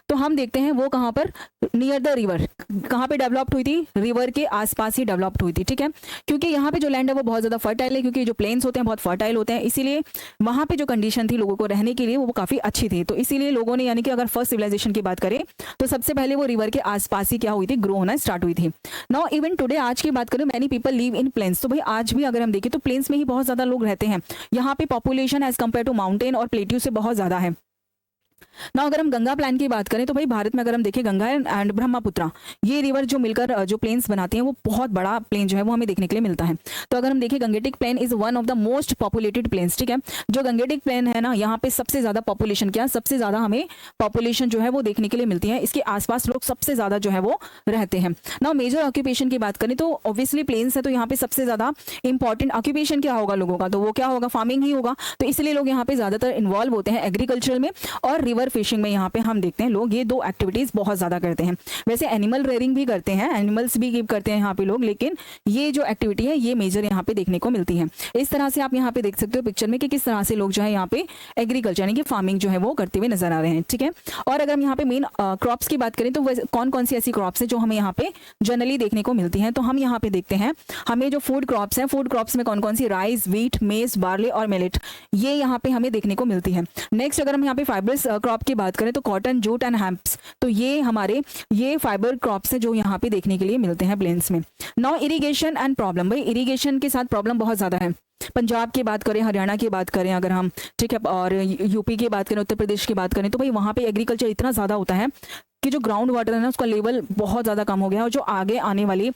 तो हम देखते हैं वो कहाँ पर, नियर द रिवर, कहाँ पे डेवलप्ड हुई थी, रिवर के आसपास ही डेवलप्ड हुई थी, ठीक है, क्योंकि यहाँ पे जो लैंड है वो बहुत ज़्यादा फर्टाइल है, क्योंकि जो प्लेन्स होते हैं बहुत फर्टाइल होते हैं, इसीलिए वहाँ पे जो कंडीशन थी लोगों को रहने के लिए वो काफ़ी अच्छी थी। तो इसीलिए लोगों ने, यानी कि अगर फर्स्ट सिविलाइजेशन की बात करें तो सबसे पहले वो रिवर के आसपास ही क्या हुई थी, ग्रो होना स्टार्ट हुई थी। नाउ इवन टुडे, आज की बात करें, many people live in plains, तो भाई आज भी अगर हम देखें तो प्लेन्स में ही बहुत ज़्यादा लोग रहते हैं। यहाँ पे population as compare to mountain और प्लेट्यू से बहुत ज़्यादा है, ना अगर हम गंगा प्लान की बात करें तो भाई भारत में अगर हम देखें गंगा एंड ब्रह्मपुत्रा, ये रिवर जो मिलकर जो प्लेन्स बनाते हैं वो बहुत बड़ा प्लेन जो है वो हमें देखने के लिए मिलता है। तो अगर हम देखें Gangetic plain is one of the most populated plains, ठीक है। जो गंगेटिक प्लेन है ना, यहाँ पे सबसे ज्यादा पॉपुलेशन, क्या सबसे ज्यादा हमें पॉपुलेशन जो है वो देखने के लिए मिलती है, इसके आसपास लोग सबसे ज्यादा जो है वो रहते हैं ना। मेजर ऑक्यूपेशन की बात करें तो ऑब्वियसली प्लेन्स है, तो यहाँ पे सबसे ज्यादा इंपॉर्टेंट ऑक्यूपेशन क्या होगा लोगों का, तो वो क्या होगा, फार्मिंग ही होगा। तो इसलिए लोग यहाँ पे ज्यादातर इन्वॉल्व होते हैं एग्रीकल्चर में और रिवर फिशिंग में। यहाँ पे हम देखते हैं लोग ये दो एक्टिविटीज बहुत ज्यादा करते हैं। वैसे एनिमल रेयरिंग भी करते हैं, एनिमल्स भी कीप करते हैं यहाँ पे लोग, लेकिन ये जो एक्टिविटी है ये मेजर यहाँ पे देखने को मिलती है। इस तरह से आप यहाँ पे देख सकते हो पिक्चर में कि किस तरह से लोग जो है यहाँ पे एग्रीकल्चर यानी कि फार्मिंग जो है वो करते हुए नजर आ रहे हैं, ठीक है। और अगर हम यहाँ पे मेन क्रॉप्स की बात करें तो कौन कौन सी ऐसी क्रॉप्स है जो हमें यहाँ पे जनरली देखने को मिलती है, तो हम यहाँ पे देखते हैं हमें जो फूड क्रॉप्स हैं, फूड क्रॉप्स में कौन कौन सी, राइस, व्हीट, मेज, बार्ले और मिलेट, ये यहाँ पे हमें देखने को मिलती है। नेक्स्ट अगर हम यहाँ पे फाइबर्स क्रॉप की बात करें तो कॉटन, जूट एंड हेम्प्स, तो ये हमारे ये फाइबर क्रॉप्स है जो यहाँ पे देखने के लिए मिलते हैं प्लेन्स में। नाउ इरिगेशन एंड प्रॉब्लम, भाई इरिगेशन के साथ प्रॉब्लम बहुत ज्यादा है। पंजाब की बात करें, हरियाणा की बात करें अगर हम, ठीक है, और यूपी की बात करें, उत्तर प्रदेश की बात करें, तो भाई वहाँ पे एग्रीकल्चर इतना ज़्यादा होता है कि जो ग्राउंड वाटर है ना उसका लेवल बहुत ज़्यादा कम हो गया है, और जो आगे आने वाली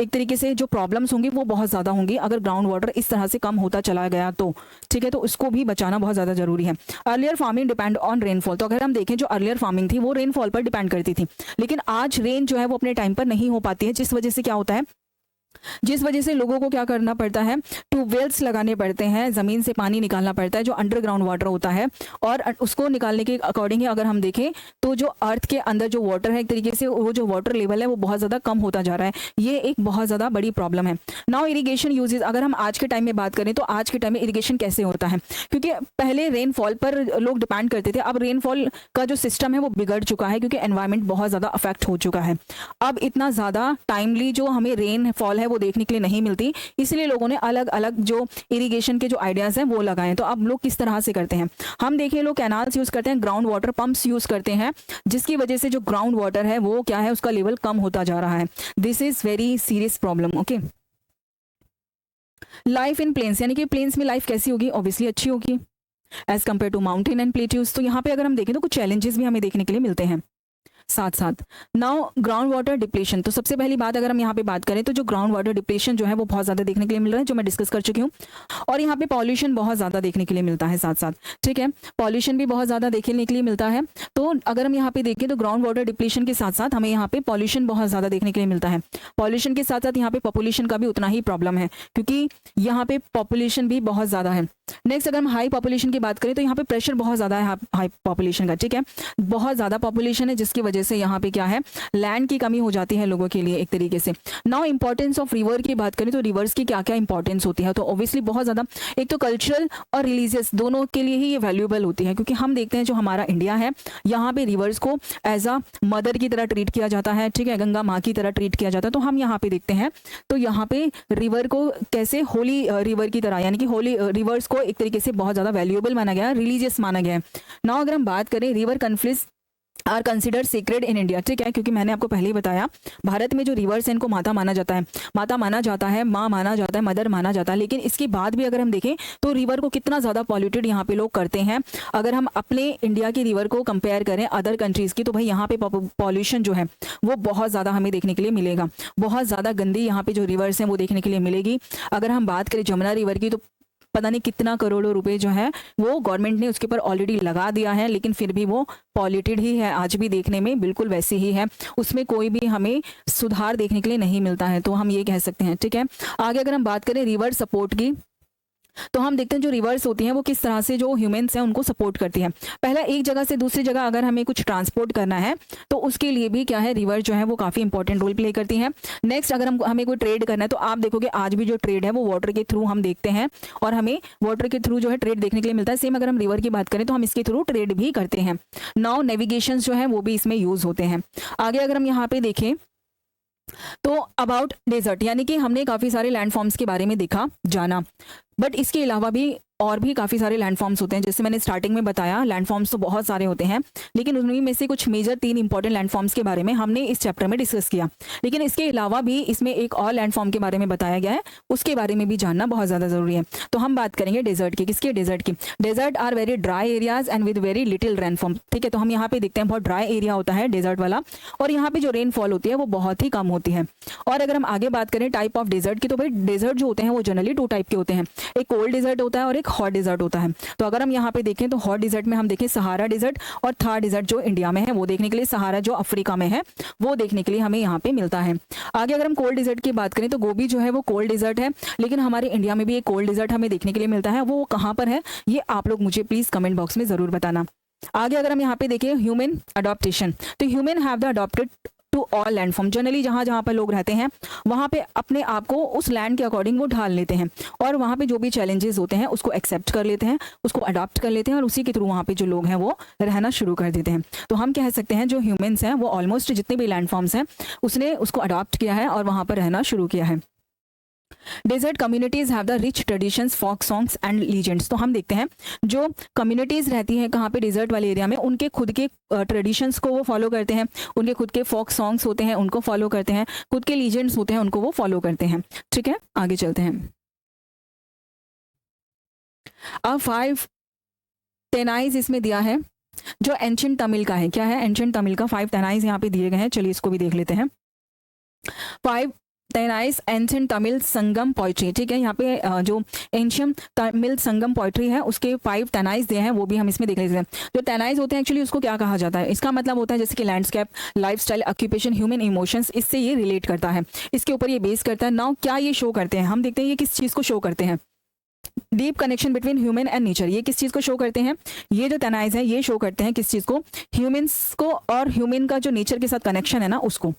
एक तरीके से जो प्रॉब्लम्स होंगी वो बहुत ज़्यादा होंगी अगर ग्राउंड वाटर इस तरह से कम होता चला गया तो, ठीक है। तो उसको भी बचाना बहुत ज़्यादा जरूरी है। Earlier farming depend on rainfall, तो अगर हम देखें जो अर्लियर फार्मिंग थी वो रेनफॉल पर डिपेंड करती थी, लेकिन आज रेन जो है वो अपने टाइम पर नहीं हो पाती है, जिस वजह से क्या होता है, जिस वजह से लोगों को क्या करना पड़ता है, ट्यूबवेल्स लगाने पड़ते हैं, जमीन से पानी निकालना पड़ता है जो अंडरग्राउंड वाटर होता है, और उसको निकालने के अकॉर्डिंग अगर हम देखें तो जो अर्थ के अंदर जो वाटर है एक तरीके से वो जो वाटर लेवल है वो बहुत ज्यादा कम होता जा रहा है, ये एक बहुत ज्यादा बड़ी प्रॉब्लम है। नाउ इरिगेशन यूजेस, अगर हम आज के टाइम में बात करें तो आज के टाइम में इरिगेशन कैसे होता है, क्योंकि पहले रेनफॉल पर लोग डिपेंड करते थे, अब रेनफॉल का जो सिस्टम है वो बिगड़ चुका है क्योंकि एनवायरमेंट बहुत ज्यादा अफेक्ट हो चुका है। अब इतना ज्यादा टाइमली जो हमें रेनफॉल है वो देखने के लिए नहीं मिलती, इसलिए लोगों ने अलग अलग जो इरिगेशन के जो आइडियाज हैं वो लगाए। तो अब लोग किस तरह से करते हैं, हम देखें लोग कैनाल्स यूज करते हैं, ग्राउंड वाटर पंप्स यूज करते हैं, जिसकी वजह से जो ग्राउंड वाटर है वो क्या है, उसका लेवल कम होता जा रहा है। This is very serious problem, okay. Life in plains, यानी कि प्लेन्स में लाइफ कैसी होगी, ऑब्वियसली अच्छी होगी as compare to mountain and plateaus. तो यहाँ पे अगर हम देखें तो कुछ चैलेंजेस भी हमें देखने के लिए मिलते हैं साथ साथ। नाउ ग्राउंड वाटर डिप्लेशन, तो सबसे पहली बात अगर हम यहाँ पे बात करें तो जो ग्राउंड वाटर डिप्लेशन जो है वो बहुत ज्यादा देखने के लिए मिल रहा है, जो मैं डिस्कस कर चुकी हूँ। और यहाँ पे पॉल्यूशन बहुत ज्यादा देखने के लिए मिलता है साथ साथ, ठीक है, पॉल्यूशन भी बहुत ज्यादा देखने के लिए मिलता है। तो अगर हम यहाँ पे देखें तो ग्राउंड वाटर डिप्लेशन के साथ साथ हमें यहाँ पे पॉल्यूशन बहुत ज्यादा देखने के लिए मिलता है। पॉल्यूशन के साथ साथ यहाँ पे पॉपुलेशन का भी उतना ही प्रॉब्लम है, क्योंकि यहाँ पे पॉपुलेशन भी बहुत ज्यादा है। नेक्स्ट अगर हम हाई पॉपुलेशन की बात करें तो यहाँ पे प्रेशर बहुत ज्यादा है हाई पॉपुलेशन का, ठीक है, बहुत ज्यादा पॉपुलेशन है जिसकी वजह से यहाँ पे क्या है, लैंड की कमी हो जाती है लोगों के लिए एक तरीके से। नाउ इंपॉर्टेंस ऑफ रिवर की बात करें तो रिवर्स की क्या क्या इंपॉर्टेंस होती है, तो ऑब्वियसली बहुत ज्यादा, एक तो कल्चरल और रिलीजियस दोनों के लिए ही ये वैल्यूएबल होती है, क्योंकि हम देखते हैं जो हमारा इंडिया है यहाँ पे रिवर्स को एज अ मदर की तरह ट्रीट किया जाता है, ठीक है, गंगा माँ की तरह ट्रीट किया जाता है। तो हम यहाँ पे देखते हैं तो यहाँ पे रिवर को कैसे होली रिवर की तरह, यानी कि होली रिवर्स को एक तरीके से बहुत ज्यादा वैल्यूएबल माना गया है, रिलीजियस माना गया है। नाउ अगर हम बात करें river conflicts are considered secret in India, ठीक है, क्योंकि मैंने आपको पहले ही बताया भारत में जो रिवर्स है इनको माता माना जाता है, माता माना जाता है, माँ माना जाता है, मदर माना जाता है, लेकिन इसके बाद भी अगर हम देखें तो रिवर को कितना ज्यादा पॉल्यूटेड यहाँ पे लोग करते हैं। अगर हम अपने इंडिया की रिवर को कंपेयर करें अदर कंट्रीज की, तो भाई यहाँ पे पॉल्यूशन जो है वो बहुत ज्यादा हमें देखने के लिए मिलेगा, बहुत ज्यादा गंदी यहाँ पे जो रिवर्स हैं वो देखने के लिए मिलेगी। अगर हम बात करें जमुना रिवर की तो पता नहीं कितना करोड़ों रुपए जो है वो गवर्नमेंट ने उसके ऊपर ऑलरेडी लगा दिया है, लेकिन फिर भी वो पॉल्यूटेड ही है, आज भी देखने में बिल्कुल वैसी ही है, उसमें कोई भी हमें सुधार देखने के लिए नहीं मिलता है, तो हम ये कह सकते हैं, ठीक है। आगे अगर हम बात करें रिवर सपोर्ट की तो हम देखते हैं जो रिवर्स होती हैं वो किस तरह से जो ह्यूमंस हैं उनको सपोर्ट करती है। पहला, एक जगह से दूसरी जगह अगर हमें कुछ ट्रांसपोर्ट करना है तो उसके लिए भी क्या है, रिवर जो है वो काफी इंपॉर्टेंट रोल प्ले करती है। नेक्स्ट, अगर हमें कोई ट्रेड करना है तो आप देखोगे आज भी जो ट्रेड है वो वाटर के थ्रू हम देखते हैं, और हमें वाटर के थ्रू जो है ट्रेड देखने के लिए मिलता है। सेम अगर हम रिवर की बात करें तो हम इसके थ्रू ट्रेड भी करते हैं। नाउ नेविगेशन जो है वो भी इसमें यूज होते हैं। आगे अगर हम यहाँ पे देखें तो अबाउट डेजर्ट, यानी कि हमने काफी सारे लैंडफॉर्म्स के बारे में देखा जाना, बट इसके अलावा भी और भी काफ़ी सारे लैंडफॉर्म्स होते हैं। जैसे मैंने स्टार्टिंग में बताया, लैंडफॉर्म्स तो बहुत सारे होते हैं, लेकिन उन्हीं में से कुछ मेजर 3 इंपॉर्टेंट लैंडफॉर्म्स के बारे में हमने इस चैप्टर में डिस्कस किया। लेकिन इसके अलावा भी इसमें एक और लैंडफॉर्म के बारे में बताया गया है, उसके बारे में भी जानना बहुत ज़्यादा ज़रूरी है। तो हम बात करेंगे डेजर्ट की। किसकी? डेजर्ट की। Desert are very dry areas and with very little rainfall. ठीक है, तो हम यहाँ पे देखते हैं बहुत ड्राई एरिया होता है डेजर्ट वाला, और यहाँ पे जो रेनफॉल होती है वो बहुत ही कम होती है। और अगर हम आगे बात करें टाइप ऑफ डेजर्ट की, तो भाई डेजर्ट जो होते हैं वो जनरली 2 टाइप के होते हैं। एक कोल्ड डेजर्ट होता है और एक हॉट डेजर्ट होता है। तो अगर हम यहाँ पे देखें तो हॉट डेजर्ट में हम देखें सहारा डेजर्ट, और थार डेजर्ट जो इंडिया में है वो देखने के लिए, सहारा जो अफ्रीका में है वो देखने के लिए हमें यहाँ पे मिलता है। आगे अगर हम कोल्ड डेजर्ट की बात करें तो गोबी जो है वो कोल्ड डेजर्ट है, लेकिन हमारे इंडिया में भी एक कोल्ड डेजर्ट हमें देखने के लिए मिलता है। वो कहाँ पर है ये आप लोग मुझे प्लीज कमेंट बॉक्स में जरूर बताना। आगे अगर हम यहाँ पे देखें ह्यूमन अडॉप्टेशन, तो human have the adopted to all landform. Generally जहाँ जहाँ पर लोग रहते हैं वहाँ पे अपने आप को उस लैंड के अकॉर्डिंग वो ढाल लेते हैं, और वहाँ पे जो भी चैलेंजेस होते हैं उसको एक्सेप्ट कर लेते हैं, उसको अडॉप्ट कर लेते हैं, और उसी के थ्रू वहाँ पे जो लोग हैं वो रहना शुरू कर देते हैं। तो हम कह सकते हैं जो ह्यूमन्स हैं वो ऑलमोस्ट जितने भी लैंडफॉर्म्स हैं उसने उसको अडॉप्ट किया है और वहाँ पर रहना शुरू किया है। Desert communities have the rich traditions, folk songs and legends. तो हम देखते हैं जो कम्युनिटीज रहती हैं कहाँ पे डेजर्ट वाले एरिया में, उनके खुद के ट्रेडिशंस को वो फॉलो करते हैं, उनके खुद के फोक सॉन्ग्स होते हैं उनको फॉलो करते हैं, खुद के लीजेंड्स होते हैं उनको वो फॉलो करते हैं। ठीक है, आगे चलते हैं। अब 5 टेनाइज इसमें दिया है जो एंशिएंट तमिल का है। क्या है? एंशिएंट तमिल का 5 टेनाइज यहाँ पे दिए गए हैं। चलिए इसको भी देख लेते हैं। 5 टेनाइज एंशिएंट तमिल संगम पोइट्री। ठीक है, यहाँ पे जो एंशिएंट तमिल संगम पोइट्री है उसके 5 टेनाइज दिए हैं, वो भी हम इसमें देख लेते हैं। जो टेनाइज होते हैं एक्चुअली उसको क्या कहा जाता है? इसका मतलब होता है जैसे कि landscape, lifestyle, occupation, human emotions, इससे ये रिलेट करता है, इसके ऊपर ये बेस करता है। नाउ क्या ये शो करते हैं? हम देखते हैं ये किस चीज़ को शो करते हैं। Deep connection between human and nature. ये किस चीज़ को शो करते हैं? ये जो टेनाइज है ये शो करते हैं किस चीज़ को? ह्यूमंस को, और ह्यूमन का जो नेचर के साथ कनेक्शन है ना उसको।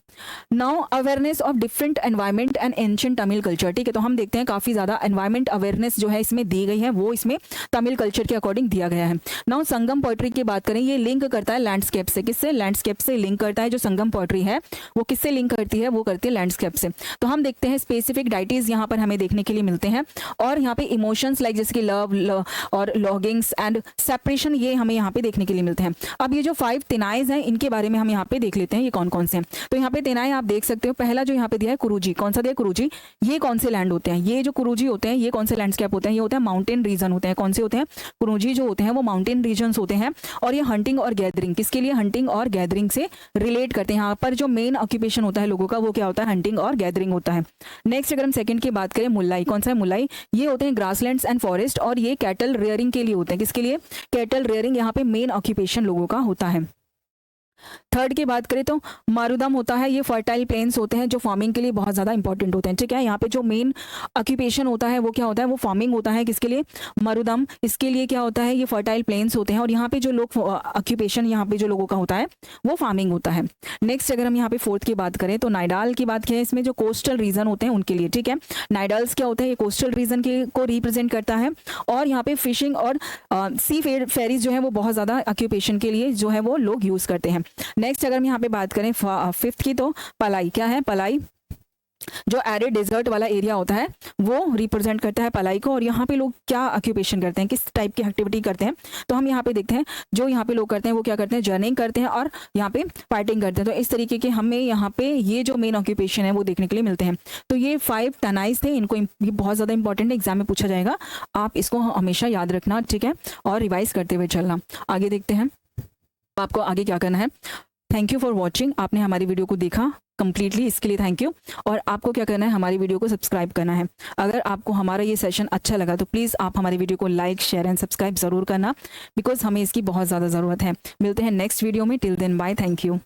Now awareness of different environment and ancient Tamil culture. ठीक है, तो हम देखते हैं काफ़ी ज़्यादा एनवायरनमेंट अवेयरनेस जो है इसमें दी गई है, वो इसमें तमिल कल्चर के अकॉर्डिंग दिया गया है। नाउ संगम पोइट्री की बात करें, ये लिंक करता है लैंडस्केप से। किससे? लैंडस्केप से लिंक करता है। जो संगम पोइट्री है वो किससे लिंक करती है? वो करती है लैंडस्केप से। तो हम देखते हैं स्पेसिफिक डाइटीज यहाँ पर हमें देखने के लिए मिलते हैं, और यहाँ पे इमोशंस लाइक जैसे कि लव और लॉगिंग्स एंड सेपरेशन, ये हमें यहाँ पे देखने के लिए मिलते हैं। अब ये जो 5 तेनाइज हैं इनके बारे में हम यहाँ पे देख लेते हैं ये कौन कौन से हैं। तो यहाँ पे तेनाई आप देख सकते हो, पहला जो यहाँ पे दिया है कुरुजी। कौन सा दिया? कुरुजी। ये कौन से लैंड होते हैं? ये जो कुरुजी होते हैं ये कौन से लैंडस्केप होते हैं? ये होते हैं माउंटेन रीजन होते हैं। कौन से होते हैं? कुरुजी जो होते हैं वो माउंटेन रीजन होते हैं, और ये हंटिंग और गैदरिंग, किसके लिए? हंटिंग और गैदरिंग से रिलेट करते हैं। यहाँ पर जो मेन ऑक्यूपेशन होता है लोगों का वो क्या होता है? हंटिंग और गैदरिंग होता है। नेक्स्ट अगर हम सेकंड की बात करें, मुल्लाई। कौन सा है? मुल्लाई। ये होते हैं ग्रासलैंड्स एंड फॉरेस्ट, और ये कैटल रेयरिंग के लिए होते हैं। किसके लिए? कैटल रेयरिंग, यहाँ पे मेन ऑक्यूपेशन लोगों का होता है। थर्ड की बात करें तो मारुदम होता है, ये फर्टाइल प्लेन्स होते हैं जो फार्मिंग के लिए बहुत ज़्यादा इंपॉर्टेंट होते हैं। ठीक है, यहाँ पे जो मेन ऑक्यूपेशन होता है वो क्या होता है? वो फार्मिंग होता है। किसके लिए? मारुदम। इसके लिए क्या होता है? ये फर्टाइल प्लेन्स होते हैं, और यहाँ पे जो लोग ऑक्यूपेशन यहाँ पे जो लोगों का होता है वो फार्मिंग होता है। नेक्स्ट अगर हम यहाँ पे फोर्थ की बात करें तो नाइडाल की बात करें, इसमें जो कोस्टल रीजन होते हैं उनके लिए। ठीक है, नाइडाल्स क्या होता है? ये कोस्टल रीजन के को रिप्रेजेंट करता है, और यहाँ पे फिशिंग और सी फेरीज जो है वो बहुत ज़्यादा ऑक्यूपेशन के लिए जो है वो लोग यूज़ करते हैं। नेक्स्ट अगर हम यहाँ पे बात करें फिफ्थ की, तो पलाई। क्या है? पलाई जो एरिड डेजर्ट वाला एरिया होता है वो रिप्रेजेंट करता है पलाई को। और यहाँ पे लोग क्या ऑक्यूपेशन करते हैं, किस टाइप की एक्टिविटी करते हैं? तो हम यहाँ पे देखते हैं जो यहाँ पे लोग करते हैं वो क्या करते हैं? जर्निंग करते हैं और यहाँ पे फाइटिंग करते हैं। तो इस तरीके के हमें यहाँ पे ये जो मेन ऑक्यूपेशन है वो देखने के लिए मिलते हैं। तो ये 5 टेनाइज थे, इनको ये बहुत ज़्यादा इंपॉर्टेंट एग्जाम में पूछा जाएगा, आप इसको हमेशा याद रखना। ठीक है, और रिवाइज करते हुए चलना। आगे देखते हैं आपको आगे क्या करना है। Thank you for watching. आपने हमारी वीडियो को देखा कंप्लीटली, इसके लिए थैंक यू। और आपको क्या करना है? हमारी वीडियो को सब्सक्राइब करना है। अगर आपको हमारा ये सेशन अच्छा लगा तो प्लीज़ आप हमारी वीडियो को लाइक, शेयर एंड सब्सक्राइब ज़रूर करना, बिकॉज हमें इसकी बहुत ज़्यादा ज़रूरत है। मिलते हैं नेक्स्ट वीडियो में। Till then bye, thank you.